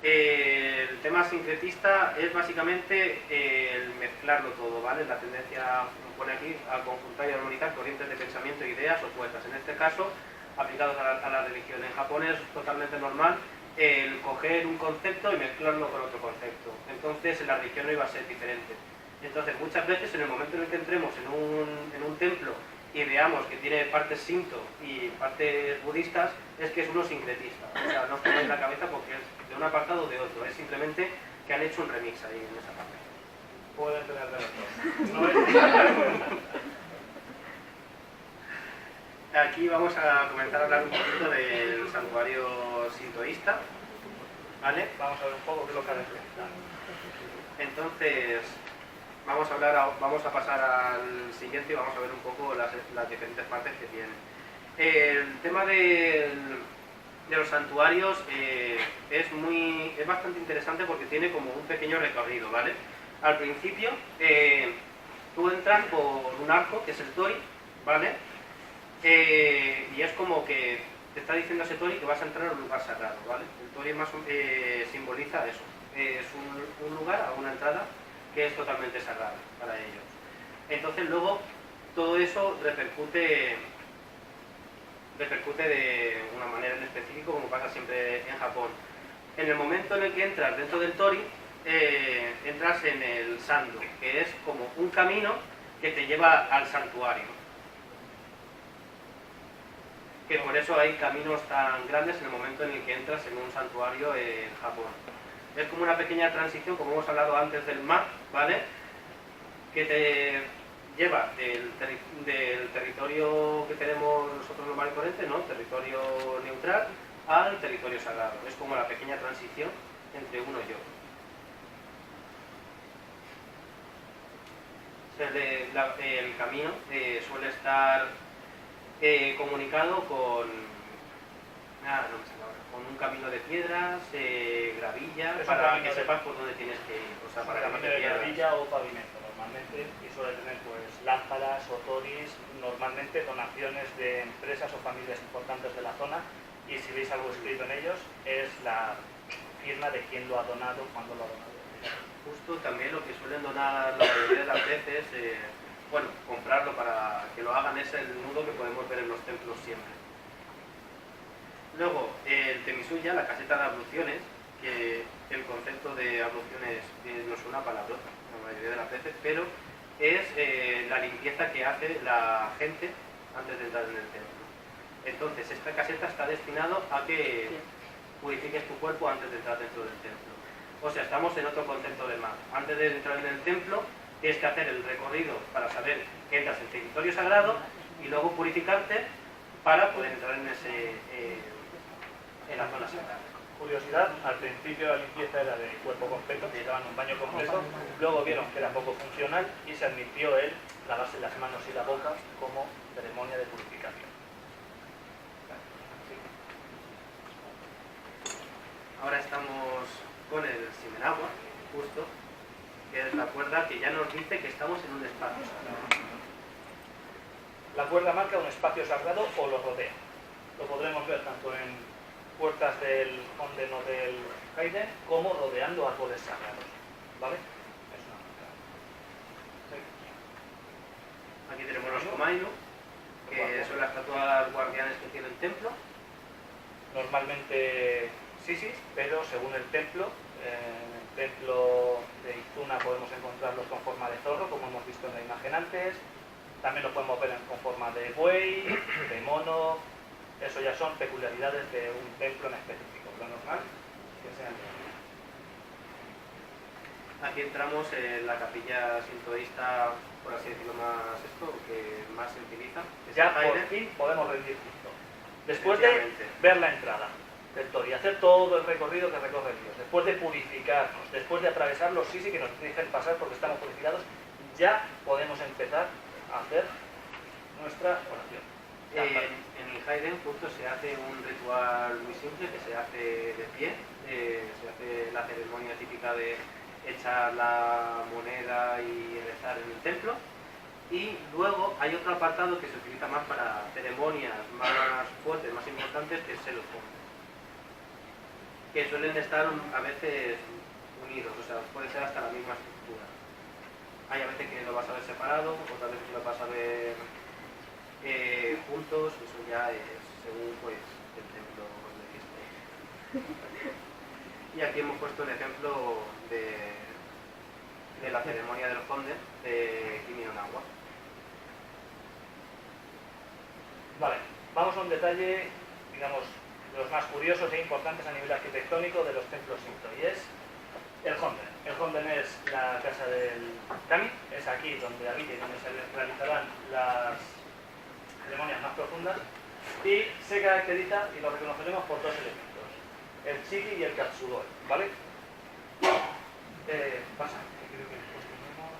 El tema sincretista es básicamente el mezclarlo todo, ¿vale? La tendencia, como pone aquí, a conjuntar y armonizar corrientes de pensamiento e ideas opuestas. En este caso, aplicados a la religión. En Japón es totalmente normal el coger un concepto y mezclarlo con otro concepto. Entonces, en la religión no iba a ser diferente. Entonces, muchas veces, en el momento en el que entremos en un templo y veamos que tiene partes shinto y partes budistas, es que es uno sincretista. O sea, no os pongáis la cabeza porque es de un apartado o de otro, es simplemente que han hecho un remix ahí en esa parte. Pueden tener de los dos. Aquí vamos a comenzar a hablar un poquito del santuario sintoísta, ¿vale? Vamos a ver un poco qué es lo que ha de ser. Entonces, vamos a pasar al siguiente y vamos a ver un poco las diferentes partes que tiene. El tema de los santuarios es bastante interesante porque tiene como un pequeño recorrido, ¿vale? Al principio, tú entras por un arco, que es el tori, ¿vale? Y es como que te está diciendo ese tori que vas a entrar a un lugar sagrado, ¿vale? El tori simboliza eso, es un lugar, a una entrada que es totalmente sagrada para ellos. Entonces luego todo eso repercute de una manera en específico, como pasa siempre en Japón. En el momento en el que entras dentro del tori, entras en el sando, que es como un camino que te lleva al santuario. Que por eso hay caminos tan grandes en el momento en el que entras en un santuario en Japón. Es como una pequeña transición, como hemos hablado antes del mar, ¿vale? Que te lleva del territorio que tenemos nosotros normal y corriente, ¿no? Territorio neutral, al territorio sagrado. Es como la pequeña transición entre uno y otro. El camino suele estar comunicado con un camino de piedras, gravilla, Es un para camino que de- sepas por dónde tienes que ir. O sea, para que no Camino te de pierdas. gravilla o pavimento normalmente, y suele tener pues lámparas o toris, normalmente donaciones de empresas o familias importantes de la zona, y si veis algo escrito en ellos es la firma de quién lo ha donado, cuándo lo ha donado. Justo también lo que suelen donar la mayoría de las veces, bueno, comprarlo para que lo hagan, es el nudo que podemos ver en los templos siempre. Luego, el Temisuya, la caseta de abluciones, que el concepto de abluciones no es una palabrota la mayoría de las veces, pero es la limpieza que hace la gente antes de entrar en el templo. Entonces, esta caseta está destinado a que purifiques tu cuerpo antes de entrar dentro del templo. O sea, estamos en otro concepto de mar. Antes de entrar en el templo, tienes que hacer el recorrido para saber que entras en territorio sagrado y luego purificarte para poder entrar en la zona sagrada. Curiosidad, al principio la limpieza era de cuerpo completo, que daban un baño completo, luego vieron que era poco funcional y se admitió el lavarse las manos y la boca como ceremonia de purificación. Ahora estamos con el Shimenawa, justo, que es la cuerda que ya nos dice que estamos en un espacio sagrado. La cuerda marca un espacio sagrado o lo rodea. Lo podremos ver tanto en puertas del Onden o del Haiden como rodeando árboles sagrados. ¿Vale? Es una marca. Aquí tenemos los Komainu, que son las estatuas guardianes que tiene el templo. Normalmente sisis, pero según el templo, en el templo de Izuna podemos encontrarlos con forma de zorro, como hemos visto en la imagen antes. También los podemos ver con forma de buey, de mono. Eso ya son peculiaridades de un templo en específico. Lo normal que sean. Aquí entramos en la capilla sintoísta, por así decirlo, que más se utiliza. Es Ya el por Haiden. fin podemos rendir culto. Después de Efectivamente. ver la entrada del Tori, hacer todo el recorrido que recorre el Dios, después de purificarnos, después de atravesar los sisi que nos dejen pasar porque estamos purificados, ya podemos empezar a hacer nuestra oración. En el Haiden justo se hace un ritual muy simple que se hace de pie, se hace la ceremonia típica de echar la moneda y rezar en el templo, Y luego hay otro apartado que se utiliza más para ceremonias más fuertes, más importantes, que es el fondo, que suelen estar a veces unidos, o sea, puede ser hasta la misma estructura. Hay a veces que lo vas a ver separado, otras veces que lo vas a ver juntos, eso ya es según pues el templo de que esté. Y aquí hemos puesto el ejemplo de la ceremonia del Honden de Kimi no Nawa. Vale, vamos a un detalle, digamos, de los más curiosos e importantes a nivel arquitectónico de los templos Shinto, y es el Honden. El Honden es la casa del Kami, es aquí donde habita y donde se realizarán las ceremonias más profundas, y se caracteriza, y lo reconoceremos por dos elementos, el Shiki y el Katsugoi, ¿vale? Pasa, que creo que después tenemos...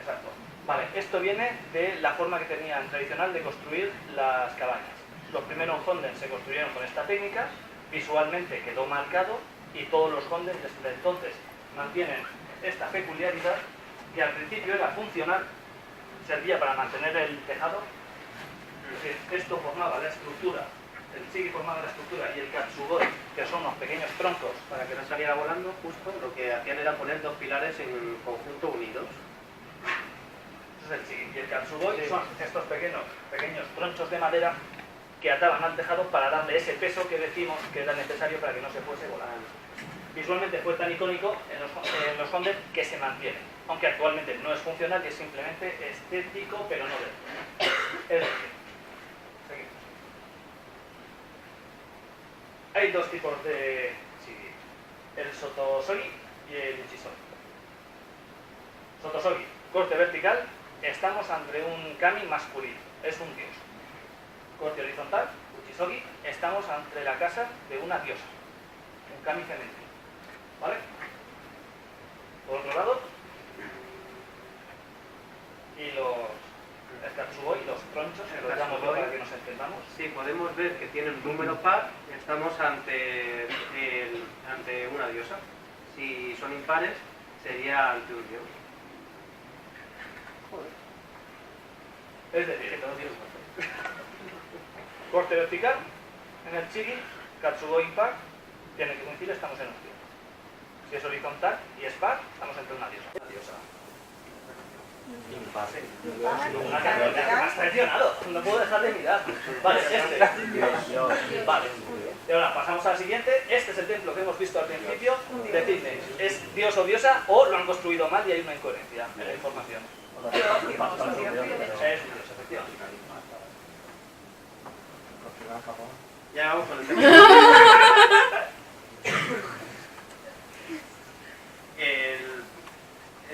Exacto. Vale, esto viene de la forma que tenían tradicional de construir las cabañas. Los primeros Honden se construyeron con esta técnica, visualmente quedó marcado y todos los Honden desde entonces mantienen esta peculiaridad, que al principio era funcional, servía para mantener el tejado, es decir, esto formaba la estructura, el Shiki formaba la estructura y el Katsugoi, que son unos pequeños troncos. Para que no saliera volando, justo lo que hacían era poner dos pilares en conjunto unidos. Eso es el Shiki. Y el Katsugoi son estos pequeños tronchos de madera que ataban al tejado para darle ese peso que decimos que era necesario para que no se fuese volando. Visualmente fue tan icónico en los Honden que se mantiene, aunque actualmente no es funcional y es simplemente estético, pero no de... Es decir, seguimos. Hay dos tipos de Shiki, el Sotosogi y el Uchisogi. Sotosogi, corte vertical, estamos ante un kami masculino, es un dios. Corte horizontal, Uchisogi, estamos ante la casa de una diosa, un kami femenino. ¿Vale? Por otro lado, y el Katsugoi, los tronchos, que los llamo yo para que nos entendamos. Sí, podemos ver que tiene un número par, estamos ante una diosa. Si son impares, sería ante un dios. Es decir, que todos tienen corte vertical, en el Shiki, Katsugoi impar, tiene que coincidir, estamos en un dios. Si es horizontal y es par, estamos entre una diosa. Impase. Me has traicionado, no puedo dejar de mirar. Vale, este. Vale. Y ahora pasamos al siguiente. Este es el templo que hemos visto al principio. Decidme, ¿es dios o diosa o lo han construido mal y hay una incoherencia en la información? Es dios, efectivamente. Ya vamos con el tema.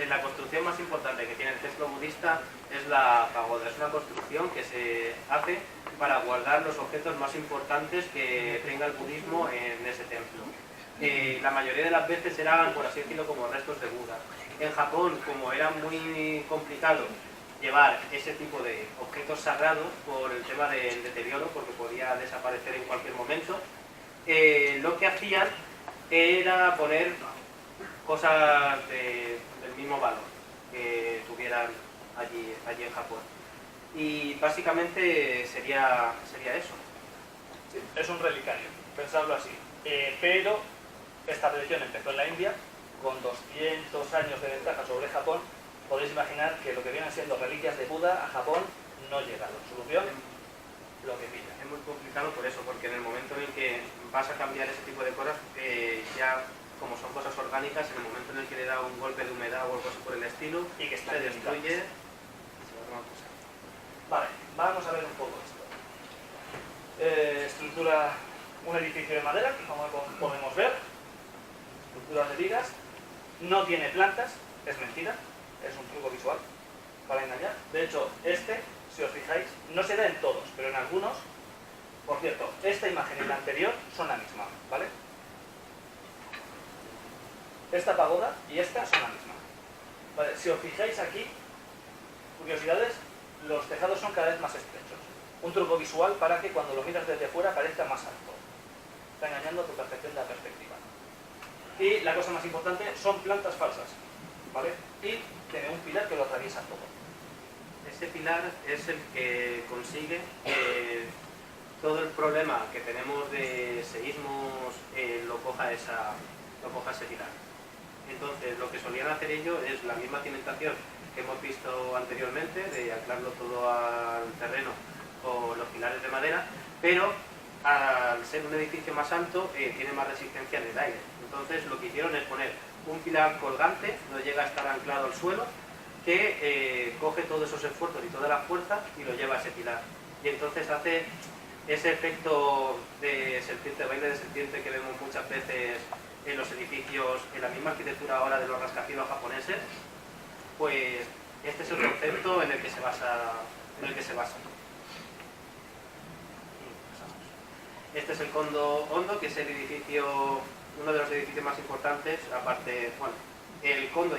La construcción más importante que tiene el templo budista es la pagoda. Es una construcción que se hace para guardar los objetos más importantes que tenga el budismo en ese templo. La mayoría de las veces eran, por así decirlo, como restos de Buda. En Japón, como era muy complicado llevar ese tipo de objetos sagrados por el tema del deterioro, porque podía desaparecer en cualquier momento, lo que hacían era poner cosas del mismo valor que tuvieran allí en Japón. Y básicamente sería eso. Sí, es un relicario, pensadlo así. Pero esta religión empezó en la India, con 200 años de ventaja sobre Japón. Podéis imaginar que lo que vienen siendo reliquias de Buda a Japón no llega. La solución, lo que pilla. Es muy complicado por eso, porque en el momento en el que vas a cambiar ese tipo de cosas, ya como son cosas orgánicas, en el momento en el que le da un golpe de humedad o algo así por el estilo, Y que se destruye y se va a tomar cosa. Vale, vamos a ver un poco esto. Estructura, un edificio de madera, como podemos ver. Estructura de vigas. No tiene plantas, es mentira. Es un truco visual para engañar. De hecho, si os fijáis, no se da en todos, pero en algunos. Por cierto, esta imagen y la anterior son la misma, ¿vale? Esta pagoda y esta son la misma. Vale, si os fijáis aquí, curiosidades, los tejados son cada vez más estrechos. Un truco visual para que cuando lo miras desde fuera parezca más alto. Está engañando a tu percepción de la perspectiva. Y la cosa más importante son plantas falsas. ¿vale? Y tiene un pilar que lo atraviesa todo. Ese pilar es el que consigue que todo el problema que tenemos de seísmos lo coja ese pilar. Entonces, lo que solían hacer ellos es la misma cimentación que hemos visto anteriormente, de anclarlo todo al terreno con los pilares de madera, pero al ser un edificio más alto tiene más resistencia en el aire. Entonces, lo que hicieron es poner un pilar colgante, no llega a estar anclado al suelo, que coge todos esos esfuerzos y toda la fuerza y lo lleva a ese pilar. Y entonces hace ese efecto de serpiente, baile de serpiente que vemos muchas veces en los edificios, en la misma arquitectura ahora de los rascacielos japoneses, pues este es el concepto en el que se basa. Este es el Kondo Hondo, que es el edificio, uno de los edificios más importantes, aparte, bueno, el Kondo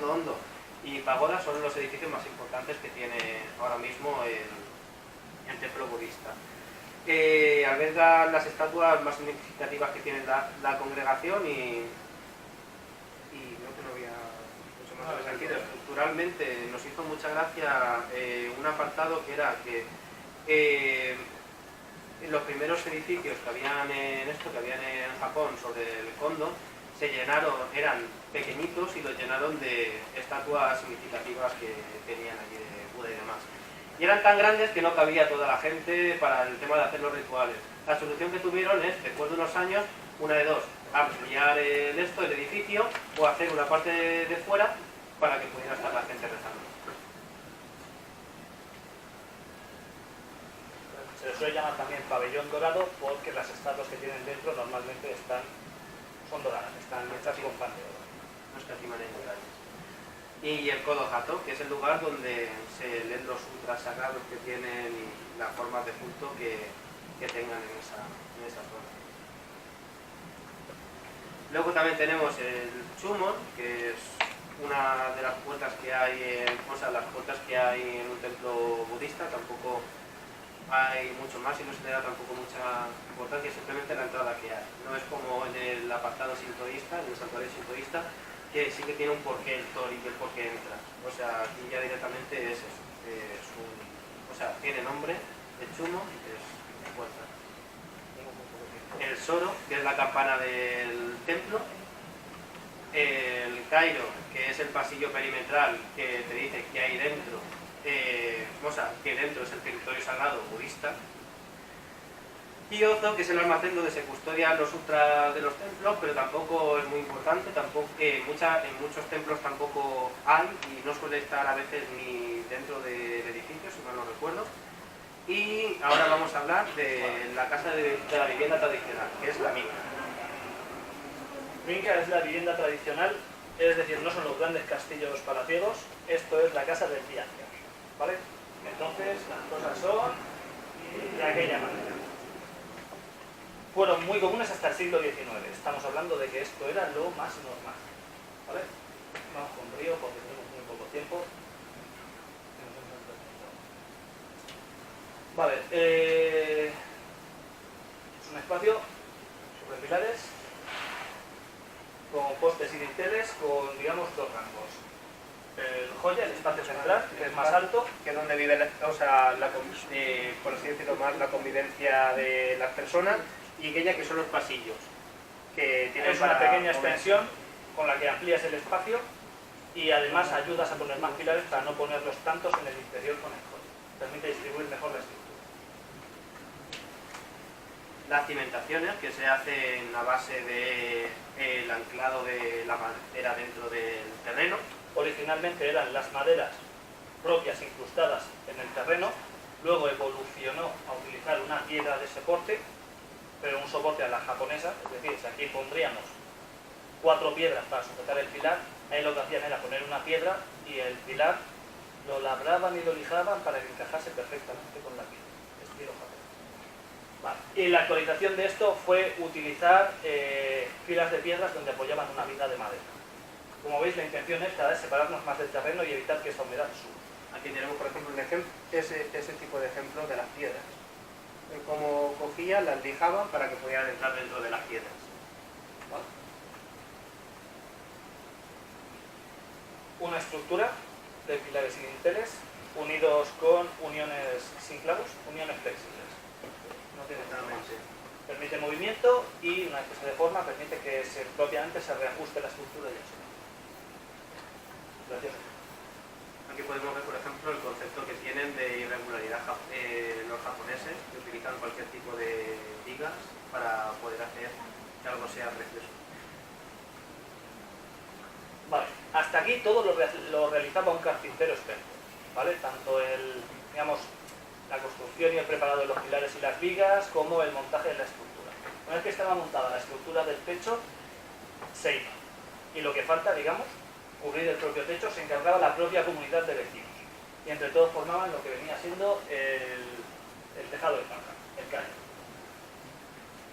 Hondo y Pagoda son los edificios más importantes que tiene ahora mismo el templo budista. Alberga las estatuas más significativas que tiene la congregación y creo que no había mucho más en ese sentido. Estructuralmente nos hizo mucha gracia un apartado que era que los primeros edificios que habían en Japón sobre el Kondo se llenaron, eran pequeñitos y los llenaron de estatuas significativas que tenían allí de Buda y demás. Y eran tan grandes que no cabía toda la gente para el tema de hacer los rituales. La solución que tuvieron es, después de unos años, una de dos: ampliar el edificio, o hacer una parte de fuera para que pudiera estar la gente rezando. Se le suele llamar también pabellón dorado porque las estatuas que tienen dentro normalmente son doradas, están hechas con pan de oro. No escatiman en detalles. Y el Kodo Hato, que es el lugar donde se leen los sutras sagrados que tienen y las formas de culto que tengan en esa zona. Luego también tenemos el Chumon, que es una de las puertas que hay las puertas que hay en un templo budista. Tampoco hay mucho más y no se le da tampoco mucha importancia, simplemente la entrada que hay. No es como en el apartado sintoísta, en el santuario sintoísta, que sí que tiene un porqué el tori y el porqué entra. O sea, aquí ya directamente es eso. Tiene nombre de Chumo, que es puerta. El Soro, que es la campana del templo. El Cairo, que es el pasillo perimetral que te dice que hay dentro. Que dentro es el territorio sagrado budista. Y Ozo, que es el almacén donde se custodian los sutras de los templos, pero tampoco es muy importante, en muchos templos tampoco hay y no suele estar a veces ni dentro del edificio, si mal no recuerdo. Y ahora vamos a hablar de la casa de la vivienda tradicional, que es la minka. Minka es la vivienda tradicional, es decir, no son los grandes castillos palaciegos, esto es la casa del viaje, ¿vale? Entonces las cosas son de aquella manera. Fueron muy comunes hasta el siglo XIX. Estamos hablando de que esto era lo más normal, ¿vale? Vamos con río porque tenemos muy poco tiempo. Vale, es un espacio sobre pilares con postes y dinteles con, digamos, dos rangos. El joya, el espacio central, que es más alto, Que es donde vive, por así decirlo, más la convivencia de las personas, y aquella que son los pasillos. Que tienen es una para pequeña mover. extensión con la que amplías el espacio y además ayudas a poner más pilares para no ponerlos tantos en el interior con el joya. Permite distribuir mejor la estructura. Las cimentaciones que se hacen a base del anclado de la madera dentro del terreno. Originalmente eran las maderas propias incrustadas en el terreno, luego evolucionó a utilizar una piedra de soporte, pero un soporte a la japonesa, es decir, si aquí pondríamos 4 piedras para sujetar el pilar, ahí lo que hacían era poner una piedra y el pilar lo labraban y lo lijaban para que encajase perfectamente con la piedra, estilo japonés. Vale. Y la actualización de esto fue utilizar filas de piedras donde apoyaban una viga de madera. Como veis, la intención es cada vez separarnos más del terreno y evitar que esta humedad suba. Aquí tenemos, por ejemplo, ese tipo de ejemplo de las piedras. Como cogían, las lijaban para que pudieran entrar dentro de las piedras. ¿Vale? una estructura de pilares y dinteles unidos con uniones sin clavos, uniones flexibles. No tiene nada más. Permite movimiento y una vez que se deforma permite que propiamente se reajuste la estructura y eso. Gracias. Aquí podemos ver, por ejemplo, el concepto que tienen de irregularidad los japoneses, que utilizan cualquier tipo de vigas para poder hacer que algo sea precioso. Vale, hasta aquí todo lo realizaba un carpintero experto, ¿vale? Tanto la construcción y el preparado de los pilares y las vigas, como el montaje de la estructura. Una vez que estaba montada la estructura del techo, se iba. Y lo que falta, digamos, cubrir el propio techo, se encargaba la propia comunidad de vecinos. Y entre todos formaban lo que venía siendo el tejado de paja, el caño.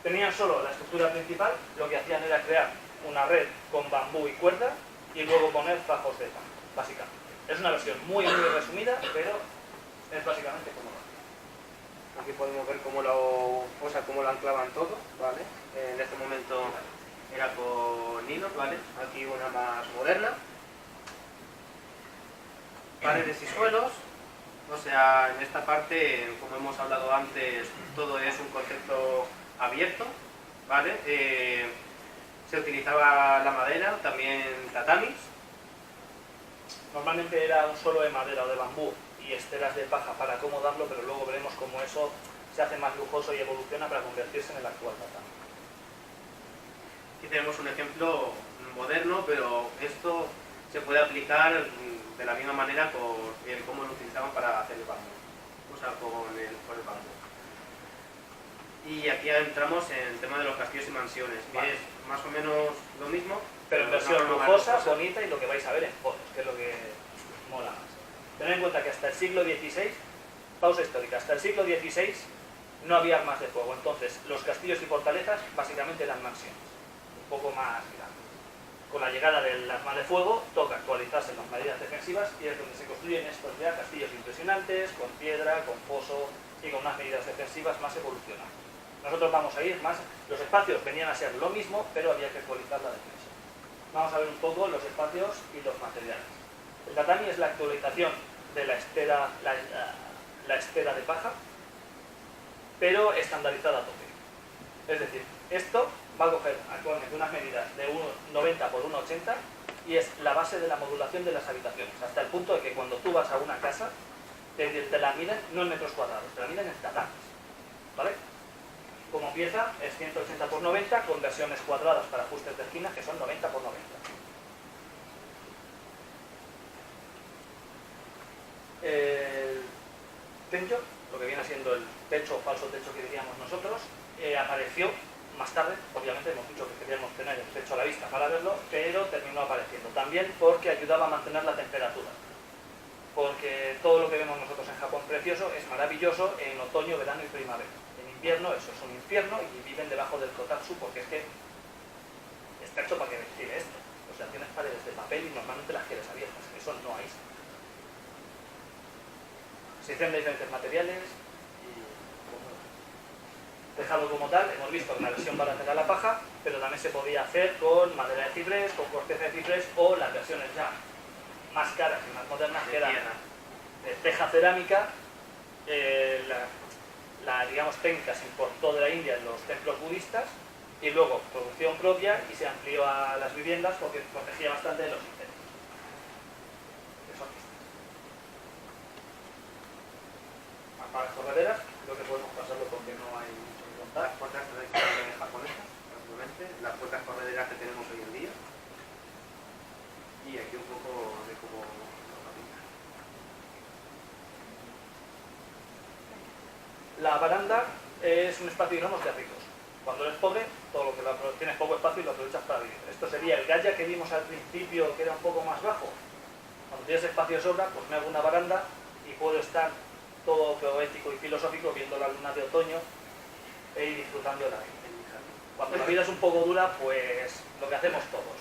Tenían solo la estructura principal, lo que hacían era crear una red con bambú y cuerda y luego poner fajos de paja, básicamente. Es una versión muy resumida, pero es básicamente como lo hacen. Aquí podemos ver cómo lo anclaban todo, ¿vale? En este momento era con hilos, ¿vale? Aquí una más moderna. Paredes y suelos. O sea, en esta parte, como hemos hablado antes, todo es un concepto abierto, ¿vale? Se utilizaba la madera, también tatamis. Normalmente era un suelo de madera o de bambú y esteras de paja para acomodarlo, pero luego veremos cómo eso se hace más lujoso y evoluciona para convertirse en el actual tatami. Aquí tenemos un ejemplo moderno, pero esto se puede aplicar de la misma manera con cómo lo utilizaban para hacer el bambú, o sea, con el bambú. Y aquí entramos en el tema de los castillos y mansiones, que Vale. es más o menos lo mismo, Pero en de versión una forma lujosa, lujosa. bonita y lo que vais a ver en fotos, que es lo que mola más. Tened en cuenta que hasta el siglo XVI, pausa histórica, hasta el siglo XVI no había armas de fuego, entonces los castillos y fortalezas básicamente eran mansiones, un poco más grandes. Con la llegada del arma de fuego toca actualizarse las medidas defensivas y es donde se construyen estos ya castillos impresionantes, con piedra, con foso y con unas medidas defensivas más evolucionadas. Nosotros vamos a ir más, los espacios venían a ser lo mismo, pero había que actualizar la defensa. Vamos a ver un poco los espacios y los materiales. El tatami es la actualización de la estera, la estera de paja, pero estandarizada a tope. Es decir, esto va a coger actualmente unas medidas de 1,90 por 1,80 y es la base de la modulación de las habitaciones, hasta el punto de que cuando tú vas a una casa, te la miden no en metros cuadrados, te la miden en tatamis, ¿vale? Como pieza es 180 por 90 con versiones cuadradas para ajustes de esquinas que son 90 por 90. El tenjo, lo que viene siendo el techo o falso techo que diríamos nosotros, apareció más tarde. Obviamente hemos dicho que queríamos tener el techo a la vista para verlo, pero terminó apareciendo también porque ayudaba a mantener la temperatura. Porque todo lo que vemos nosotros en Japón precioso es maravilloso en otoño, verano y primavera. En invierno eso es un infierno y viven debajo del kotatsu porque es que está hecho para que ventile esto. O sea, tienes paredes de papel y normalmente las quieres abiertas. Eso no hay. Se hicieron de diferentes materiales y tejado como tal, hemos visto una versión para hacer a la paja, pero también se podía hacer con madera de ciprés, con corteza de ciprés o las versiones ya más caras y más modernas que eran de teja cerámica. Digamos, tenka se importó de la India en los templos budistas y luego producción propia y se amplió a las viviendas porque protegía bastante de los incendios. Eso aquí. Para las correderas, creo que podemos pasarlo porque no hay mucho que contar. Las puertas tradicionales japonesas, básicamente, las puertas correderas que tenemos hoy en día. Y aquí un poco de cómo lo fabrican. La baranda es un espacio, digamos, de ricos. Cuando eres pobre, todo lo que tienes poco espacio y lo aprovechas para vivir. Esto sería el gaya que vimos al principio, que era un poco más bajo. Cuando tienes espacio de sobra, pues me hago una baranda y puedo estar todo poético y filosófico viendo la luna de otoño e ir disfrutando de la vida. Cuando la vida es un poco dura, pues lo que hacemos todos.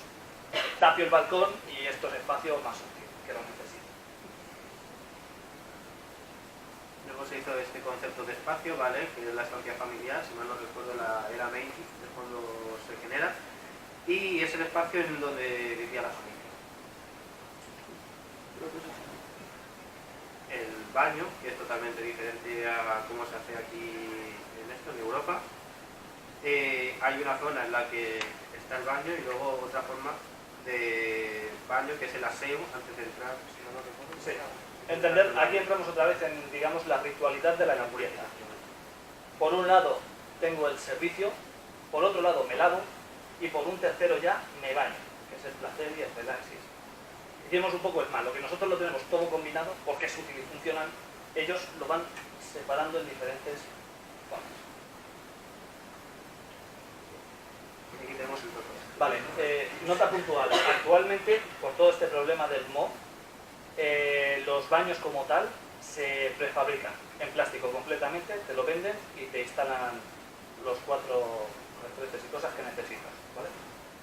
Tapio el balcón y esto es espacio más útil, que lo necesito. Luego se hizo este concepto de espacio, ¿vale? Que es la estancia familiar, si mal no recuerdo la era Meiji, de cuando se genera. Y es el espacio en donde vivía la familia. el baño, que es totalmente diferente a cómo se hace aquí en Europa. Hay una zona en la que está el baño y luego otra forma de baño que es el aseo antes de entrar, si no lo recuerdo. Sí. Entender, aquí entramos otra vez en, digamos, la ritualidad de la limpieza. Por un lado tengo el servicio, por otro lado me lavo y por un tercero ya me baño, que es el placer y el relaxis. Hicimos un poco el mal, lo que nosotros lo tenemos todo combinado porque es útil y funcional, ellos lo van separando en diferentes zonas. Y aquí tenemos el protocolo. Vale, nota puntual. Actualmente, por todo este problema del moho, los baños como tal se prefabrican en plástico completamente, te lo venden y te instalan los 4 referentes y cosas que necesitas, ¿vale?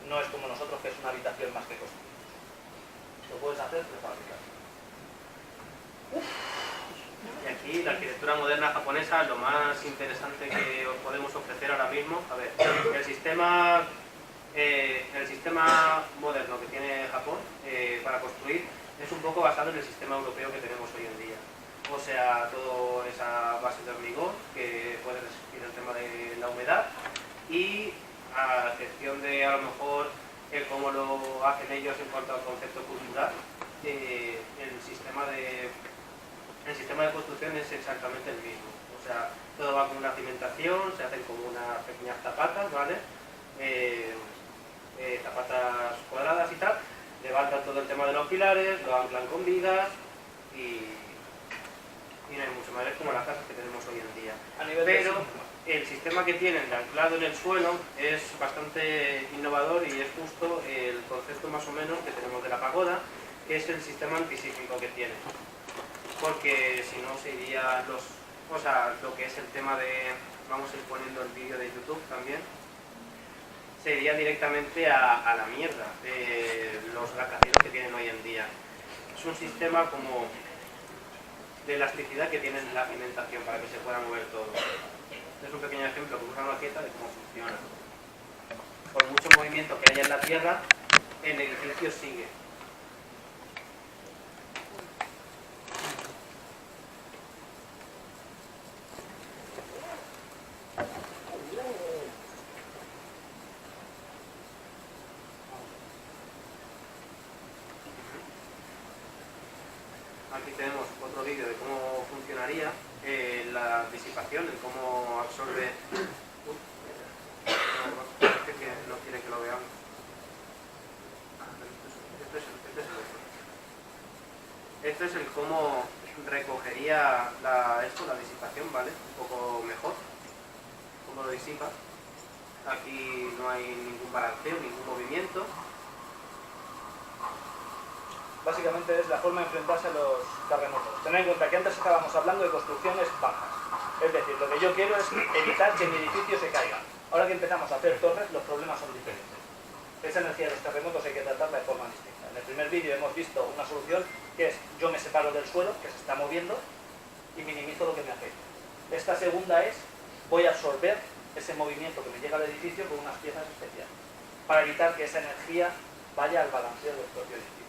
No es como nosotros, que es una habitación más que construir. Lo puedes hacer prefabricado. Y aquí la arquitectura moderna japonesa, lo más interesante que os podemos ofrecer ahora mismo, a ver, el sistema moderno que tiene Japón para construir es un poco basado en el sistema europeo que tenemos hoy en día. O sea, toda esa base de hormigón que puede resistir el tema de la humedad y a excepción de a lo mejor cómo lo hacen ellos en cuanto al concepto cultural, el sistema de construcción es exactamente el mismo. O sea, todo va con una cimentación, se hacen como unas pequeñas zapatas, ¿vale? Zapatas cuadradas y tal, levantan todo el tema de los pilares, lo anclan con vigas y no hay mucho más, es como las casas que tenemos hoy en día. Pero el sistema que tienen de anclado en el suelo es bastante innovador y es justo el concepto más o menos que tenemos de la pagoda, que es el sistema antisísmico que tiene. Porque si no se iría lo que es el tema de, vamos a ir poniendo el vídeo de YouTube también, se iría directamente a la mierda los rascacielos que tienen hoy en día. Es un sistema como de elasticidad que tiene la cimentación para que se pueda mover todo. Es un pequeño ejemplo con una maqueta de cómo funciona. Por mucho movimiento que haya en la tierra, el edificio sigue. Aquí tenemos otro vídeo de cómo funcionaría la disipación, el cómo absorbe... No quiere que lo veamos. Este es el cómo recogería la disipación, ¿vale? Un poco mejor. Cómo lo disipa. Aquí no hay ningún balanceo, ningún movimiento. Básicamente es la forma de enfrentarse a los terremotos. Tened en cuenta que antes estábamos hablando de construcciones bajas. Es decir, lo que yo quiero es evitar que mi edificio se caiga. Ahora que empezamos a hacer torres, los problemas son diferentes. Esa energía de los terremotos hay que tratarla de forma distinta. En el primer vídeo hemos visto una solución que es yo me separo del suelo, que se está moviendo, y minimizo lo que me afecta. Esta segunda es voy a absorber ese movimiento que me llega al edificio con unas piezas especiales, para evitar que esa energía vaya al balanceo del propio edificio.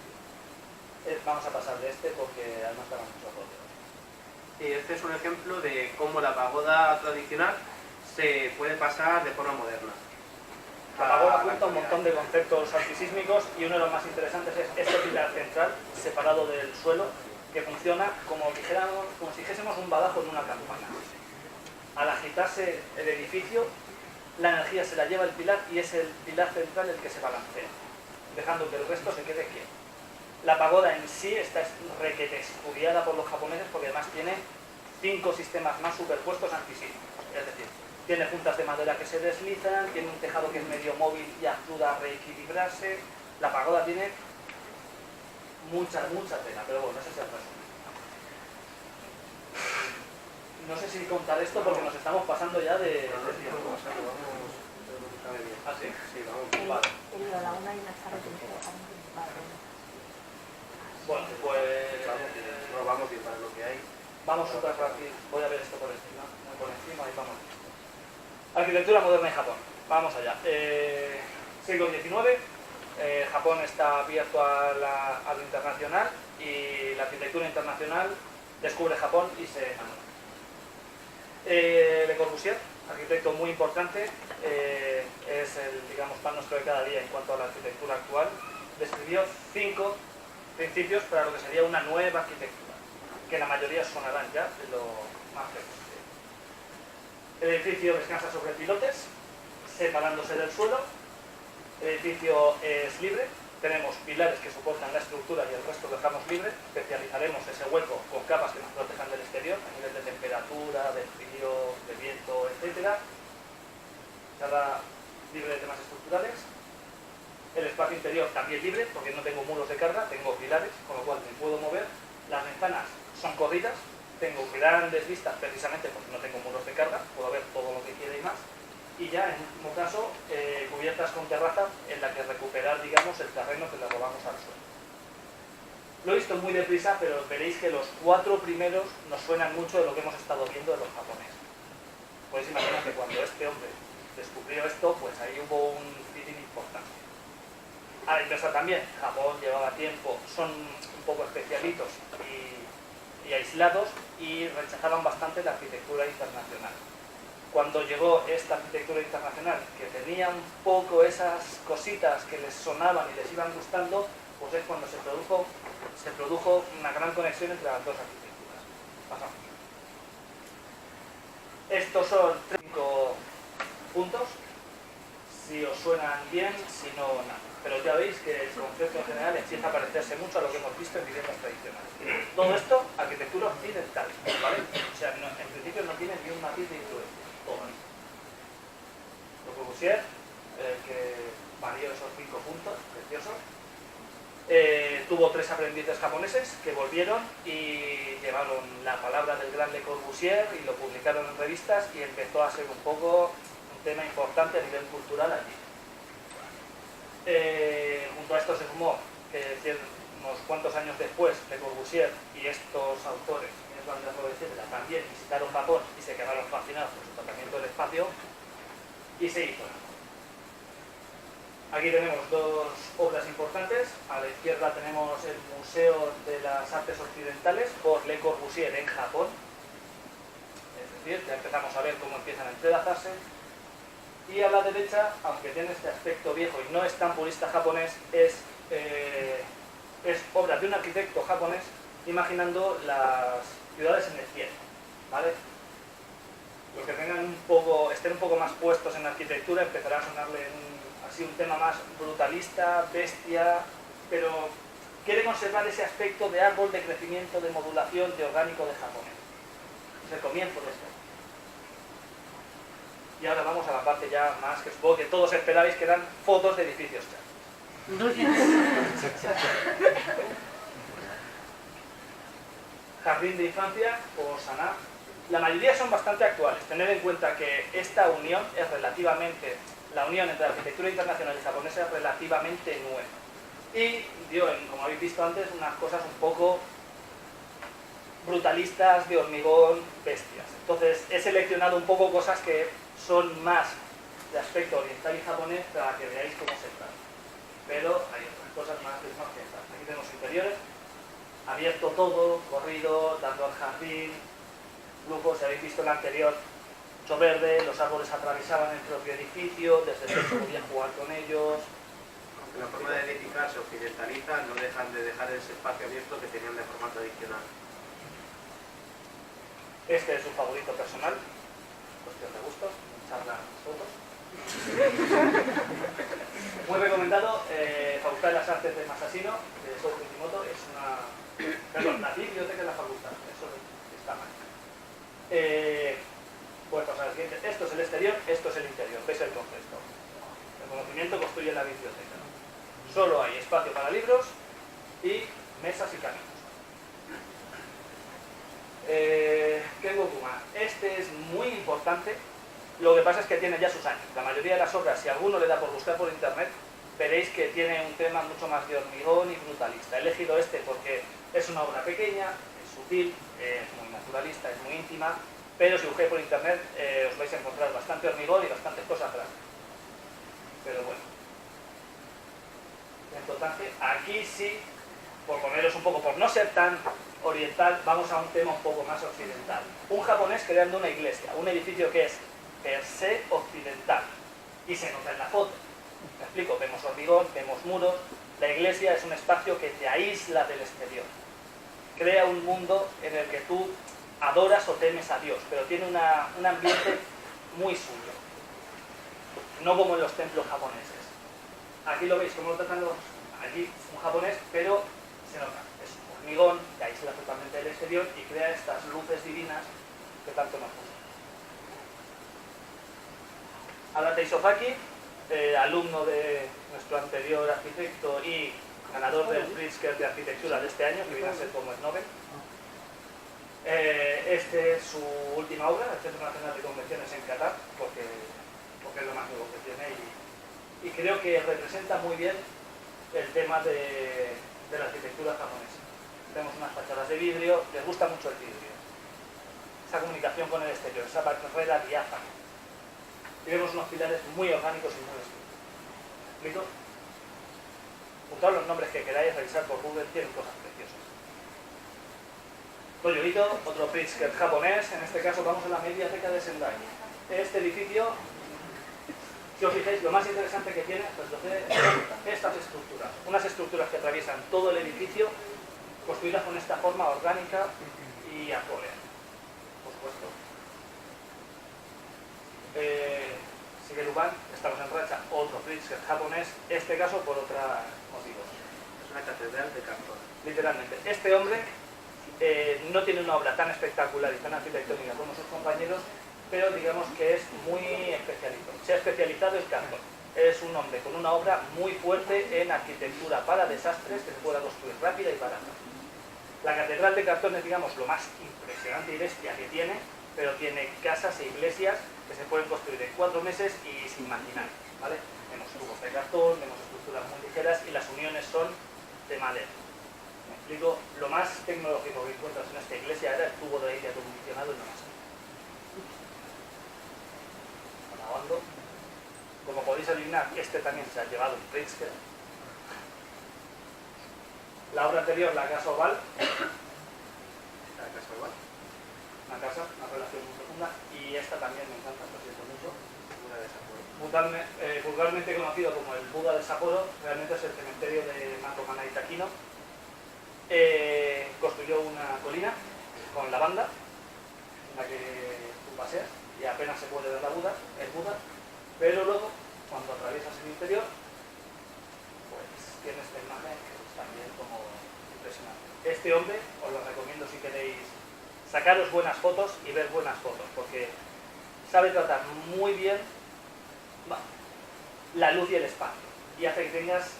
Vamos a pasar de este porque además está mucho rollo. Y este es un ejemplo de cómo la pagoda tradicional se puede pasar de forma moderna. La pagoda junta un montón de conceptos antisísmicos y uno de los más interesantes es este pilar central separado del suelo que funciona como si dijésemos un badajo en una campana. Al agitarse el edificio, la energía se la lleva el pilar y es el pilar central el que se balancea, dejando que el resto se quede quieto. La pagoda en sí está requete estudiada por los japoneses porque además tiene 5 sistemas más superpuestos antisísmicos. Es decir, tiene juntas de madera que se deslizan, tiene un tejado que es medio móvil y ayuda a reequilibrarse. La pagoda tiene mucha tela, pero bueno, ese es el resumen. No sé si contar esto porque nos estamos pasando ya de tiempo. ¿Ah, sí? Sí, vamos. Vale. Bueno, pues No vamos bien para lo que hay. vamos otra rápido. Voy a ver esto por encima y vamos. Arquitectura moderna en Japón. Vamos allá. Siglo XIX. Japón está abierto a lo internacional y arquitectura internacional, descubre Japón y se enamora. Le Corbusier, arquitecto muy importante, es el, digamos, pan nuestro de cada día en cuanto a la arquitectura actual. Describió 5 principios para lo que sería una nueva arquitectura, que la mayoría sonarán ya de lo más frecuente. El edificio descansa sobre pilotes, separándose del suelo. El edificio es libre, tenemos pilares que soportan la estructura y el resto dejamos libre. Especializaremos ese hueco con capas que nos protejan del exterior, a nivel de temperatura, de frío, de viento, etc. Cada libre de temas estructurales. El espacio interior también libre, porque no tengo muros de carga, tengo pilares, con lo cual me puedo mover. Las ventanas son corridas, tengo grandes vistas precisamente porque no tengo muros de carga, puedo ver todo lo que quiera y más. Y ya, en último caso, cubiertas con terraza en la que recuperar, digamos, el terreno que le robamos al suelo. Lo he visto muy deprisa, pero veréis que los 4 primeros nos suenan mucho de lo que hemos estado viendo de los japoneses. Podéis imaginar que cuando este hombre descubrió esto, pues ahí hubo un feeling importante. A la inversa también, Japón llevaba tiempo, son un poco especialitos y aislados y rechazaban bastante la arquitectura internacional. Cuando llegó esta arquitectura internacional, que tenía un poco esas cositas que les sonaban y les iban gustando, pues es cuando se produjo una gran conexión entre las dos arquitecturas. Pasamos. Estos son 5 puntos, si os suenan bien, si no, nada. Pero ya veis que el concepto en general empieza a parecerse mucho a lo que hemos visto en viviendas tradicionales. Todo esto, arquitectura occidental, ¿vale? O sea, en principio no tiene ni un matiz de influencia. Le Corbusier, que varió esos 5 puntos, preciosos. Tuvo 3 aprendices japoneses que volvieron y llevaron la palabra del gran Le Corbusier y lo publicaron en revistas y empezó a ser un poco un tema importante a nivel cultural allí. Junto a esto se sumó que unos cuantos años después Le Corbusier y estos autores también visitaron Japón y se quedaron fascinados por su tratamiento del espacio y se hizo. Aquí tenemos 2 obras importantes. A la izquierda tenemos el Museo de las Artes Occidentales por Le Corbusier en Japón. Es decir, ya empezamos a ver cómo empiezan a entrelazarse. Y a la derecha, aunque tiene este aspecto viejo y no es tan purista japonés, es obra de un arquitecto japonés imaginando las ciudades en el cielo, ¿vale? Los que tengan estén un poco más puestos en arquitectura empezará a sonarle así un tema más brutalista, bestia, pero quiere conservar ese aspecto de árbol, de crecimiento, de modulación, de orgánico de Japón. Es el comienzo de esto. Y ahora vamos a la parte ya más que supongo que todos esperabais, que eran fotos de edificios. Jardín de infancia o Saná. La mayoría son bastante actuales. Tener en cuenta que esta unión es relativamente, la unión entre la arquitectura internacional y japonesa es relativamente nueva. Y dio, como habéis visto antes, unas cosas un poco brutalistas, de hormigón, bestias. Entonces he seleccionado un poco cosas que son más de aspecto oriental y japonés para que veáis cómo se trata. Pero hay otras cosas más occidentales. Aquí tenemos interiores, abierto todo, corrido, dando al jardín, lujo. Si habéis visto el anterior, mucho verde, los árboles atravesaban el propio edificio, desde el techo podían jugar con ellos. Aunque la forma de edificar se occidentaliza, no dejan de dejar ese espacio abierto que tenían de forma tradicional. Este es su favorito personal, cuestión de gustos, charla fotos. Muy recomendado, Facultad de las Artes de Masashino, de Sou Fujimoto, es la biblioteca de la facultad, eso está mal. Pues pasar al siguiente. Esto es el exterior, esto es el interior, veis el concepto. El conocimiento construye la biblioteca. Solo hay espacio para libros y mesas y caminos. Kengokuma. Este es muy importante. Lo que pasa es que tiene ya sus años. La mayoría de las obras, si alguno le da por buscar por internet, veréis que tiene un tema mucho más de hormigón y brutalista. He elegido este porque es una obra pequeña, es sutil, es muy naturalista, es muy íntima, pero si busquéis por internet os vais a encontrar bastante hormigón y bastantes cosas raras. Pero bueno. Entonces, aquí sí, por poneros un poco, por no ser tan oriental, vamos a un tema un poco más occidental. Un japonés creando una iglesia, un edificio que es per se occidental, y se nota en la foto. ¿Me explico? Vemos hormigón, vemos muros. La iglesia es un espacio que te aísla del exterior. Crea un mundo en el que tú adoras o temes a Dios, pero tiene un ambiente muy suyo. No como en los templos japoneses. Aquí lo veis, como lo tratan allí un japonés, pero se nota. Es hormigón, que aísla totalmente del exterior y crea estas luces divinas que tanto nos gustan. Ada Teisofaki, alumno de nuestro anterior arquitecto y ganador del Pritzker de arquitectura de este año, que viene a ser como el Nobel. Este es su última obra, el Centro Nacional de Convenciones en Qatar, porque es lo más nuevo que tiene y creo que representa muy bien el tema de la arquitectura japonesa. Tenemos unas fachadas de vidrio, les gusta mucho el vidrio, esa comunicación con el exterior, esa barrera diáfana. Y vemos unos pilares muy orgánicos y muy estrictos. ¿Me explico? Juntaos los nombres que queráis, revisar por Google, tienen cosas preciosas. Toyo Ito, otro Pritzker japonés, en este caso vamos a la Mediateca de Sendai. Este edificio, si os fijáis, lo más interesante que tiene, pues estas estructuras. Unas estructuras que atraviesan todo el edificio, construidas con esta forma orgánica y arbórea, por supuesto. Shigeru-ban, estamos en racha, otro Pritzker japonés, este caso por otros motivos. Es una catedral de cartón. Literalmente. Este hombre no tiene una obra tan espectacular y tan arquitectónica como sus compañeros, pero digamos que es muy especializado. Se ha especializado en cartón. Es un hombre con una obra muy fuerte en arquitectura para desastres que se pueda construir rápida y barata. La catedral de cartón es, digamos, lo más impresionante y bestia que tiene, pero tiene casas e iglesias que se pueden construir en 4 meses y sin maquinaria, ¿vale? Vemos tubos de cartón, vemos estructuras muy ligeras y las uniones son de madera. Me explico, lo más tecnológico que encuentras en esta iglesia era el tubo de aire acondicionado y no más. Acabando. Como podéis adivinar, este también se ha llevado un Pritzker. La obra anterior, la casa oval. La casa igual. Una casa, una relación muy profunda. Y esta también me encanta, lo siento mucho. Buda de Sapporo. Vulgarmente conocido como el Buda de Sapporo, realmente es el cementerio de Mato Manai Takino. Construyó una colina con lavanda, en la que tú paseas y apenas se puede ver el Buda, pero luego, cuando atraviesas el interior, pues tienes esta imagen que es también como impresionante. Este hombre, os lo recomiendo si queréis sacaros buenas fotos y ver buenas fotos, porque sabe tratar muy bien la luz y el espacio, y hace que tengas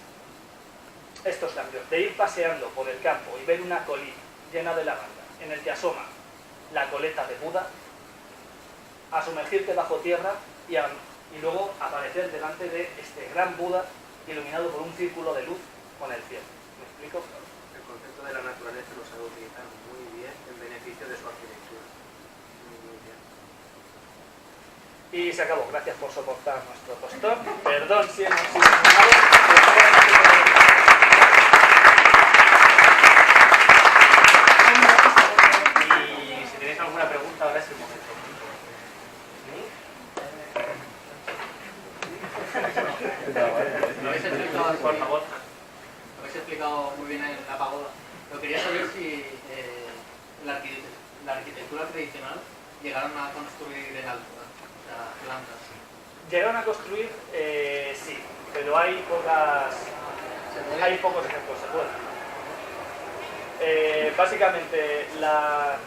estos cambios, de ir paseando por el campo y ver una colina llena de lavanda, en el que asoma la coleta de Buda, a sumergirte bajo tierra y luego aparecer delante de este gran Buda iluminado por un círculo de luz con el cielo. ¿Me explico? El concepto de la naturaleza lo sabe utilizar muy bien en beneficio de su arquitectura. Muy bien. Y se acabó. Gracias por soportar nuestro tostón. Perdón si hemos sido formados. Y si tenéis alguna pregunta, ahora es el momento. Lo habéis explicado, Por favor. lo habéis explicado muy bien en la pagoda. Pero quería saber si la arquitectura tradicional llegaron a construir en altura, o sea, plantas. Llegaron a construir, sí, pero hay pocos ejemplos, se puede. Básicamente, la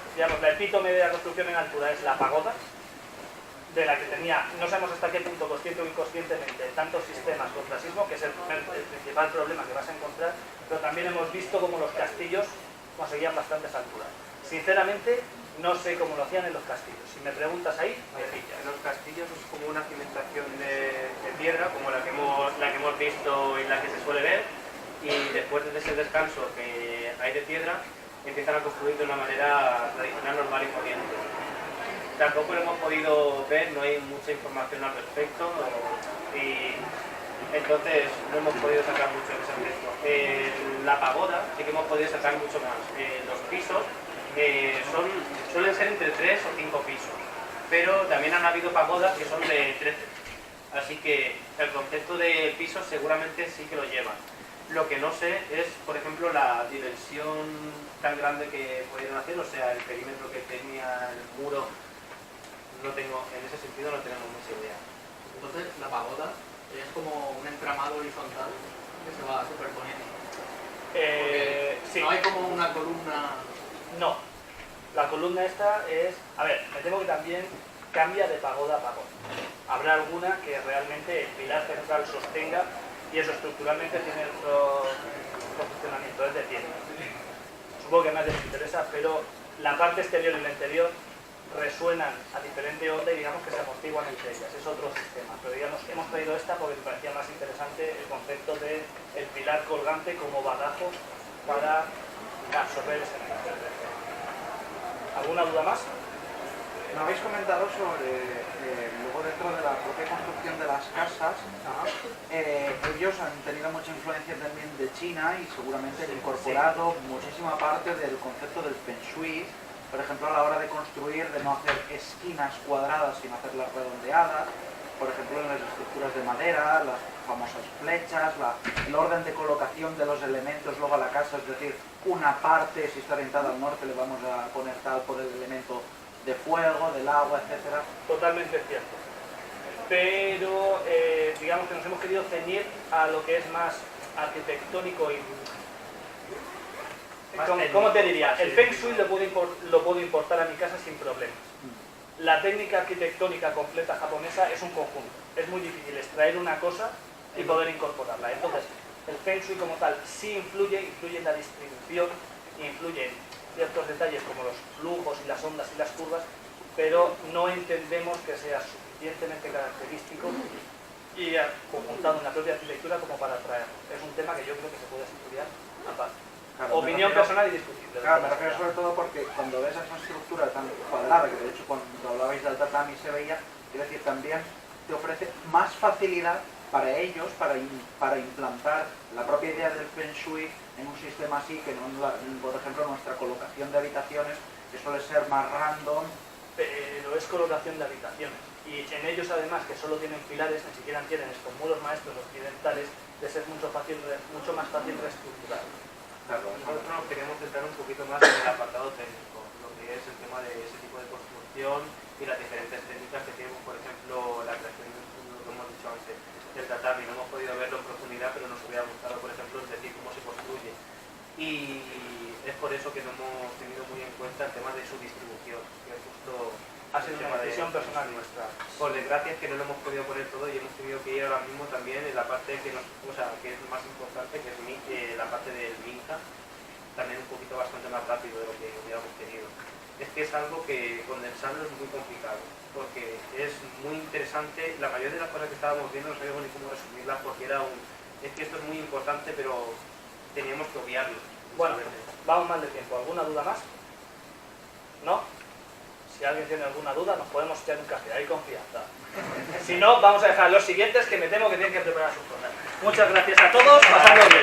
epítome de la construcción en altura es la pagoda, de la que tenía, no sabemos hasta qué punto, consciente o inconscientemente, tantos sistemas contra sismo, que es el principal problema que vas a encontrar, pero también hemos visto cómo los castillos conseguían bastantes alturas. Sinceramente, no sé cómo lo hacían en los castillos. Si me preguntas ahí, me pillas. En los castillos es como una cimentación de piedra, como la que hemos visto y la que se suele ver, y después de ese descanso que hay de piedra, empiezan a construir de una manera tradicional, normal y corriente. Tampoco lo hemos podido ver, no hay mucha información al respecto, y Entonces no hemos podido sacar mucho en ese aspecto. La pagoda sí que hemos podido sacar mucho más. Los pisos suelen ser entre 3 o 5 pisos, pero también han habido pagodas que son de 13. Así que el concepto de pisos seguramente sí que lo llevan. Lo que no sé es, por ejemplo, la dimensión tan grande que pudieron hacer, o sea, el perímetro que tenía el muro. No tengo, en ese sentido no tenemos mucha idea. Entonces, la pagoda es como un entramado horizontal que se va superponiendo. Sí. No hay como una columna... No. La columna esta es... A ver, me temo que también cambia de pagoda a pagoda. Habrá alguna que realmente el pilar central sostenga y eso estructuralmente tiene otro funcionamiento, es decir, supongo que a nadie les interesa, pero la parte exterior y la interior resuenan a diferente onda y digamos que se amortiguan entre ellas, es otro sistema, pero digamos hemos traído esta porque me parecía más interesante el concepto de el pilar colgante como badajo para absorber ese energía. ¿Alguna duda más? Me habéis comentado sobre, luego dentro de la propia construcción de las casas, ellos han tenido mucha influencia también de China y seguramente han incorporado muchísima parte del concepto del Feng Shui, por ejemplo a la hora de construir, de no hacer esquinas cuadradas sino hacerlas redondeadas, por ejemplo en las estructuras de madera, las famosas flechas, el orden de colocación de los elementos luego a la casa, es decir, una parte si está orientada al norte le vamos a poner tal por el elemento de fuego, del agua, etcétera. Totalmente cierto. Pero digamos que nos hemos querido ceñir a lo que es más arquitectónico y... ¿Cómo te diría? El Feng Shui lo puedo importar a mi casa sin problemas. La técnica arquitectónica completa japonesa es un conjunto. Es muy difícil extraer una cosa y poder incorporarla. Entonces, el Feng Shui como tal sí influye en la distribución, influye en ciertos detalles como los flujos y las ondas y las curvas, pero no entendemos que sea suficientemente característico y conjuntado en la propia arquitectura como para traerlo. Es un tema que yo creo que se puede estudiar aparte. Claro, opinión personal y discutible. Claro, me refiero sobre todo porque cuando ves esa estructura tan cuadrada, que de hecho cuando hablabais del tatami se veía, quiero decir, también te ofrece más facilidad para ellos, para implantar la propia idea del Feng Shui en un sistema así, que no, por ejemplo, nuestra colocación de habitaciones, que suele ser más random. Pero es colocación de habitaciones. Y en ellos, además, que solo tienen pilares, ni siquiera tienen estos muros maestros occidentales, de ser mucho más fácil reestructurar. Claro, nosotros nos queríamos centrar un poquito más en el apartado técnico, lo que es el tema de ese tipo de construcción y las diferentes técnicas que tenemos, por ejemplo, la creación, lo que hemos dicho antes, del tatami. No hemos podido verlo en profundidad, pero nos hubiera gustado, por ejemplo, decir cómo se construye. Y es por eso que no hemos tenido muy en cuenta el tema de su distribución, que es justo... Ha sido una decisión personal nuestra. Por desgracia es que no lo hemos podido poner todo y hemos tenido que ir ahora mismo también en la parte que que es más importante, que es la parte del Minca, también un poquito bastante más rápido de lo que hubiéramos tenido. Es que es algo que condensarlo es muy complicado, porque es muy interesante, la mayoría de las cosas que estábamos viendo no sabíamos ni cómo resumirlas porque es que esto es muy importante, pero teníamos que obviarlo. Bueno, vamos mal de tiempo. ¿Alguna duda más? ¿No? Si alguien tiene alguna duda, nos podemos echar un café, hay confianza. Si no, vamos a dejar a los siguientes que me temo que tienen que preparar sus cosas. Muchas gracias a todos, pasadlo bien.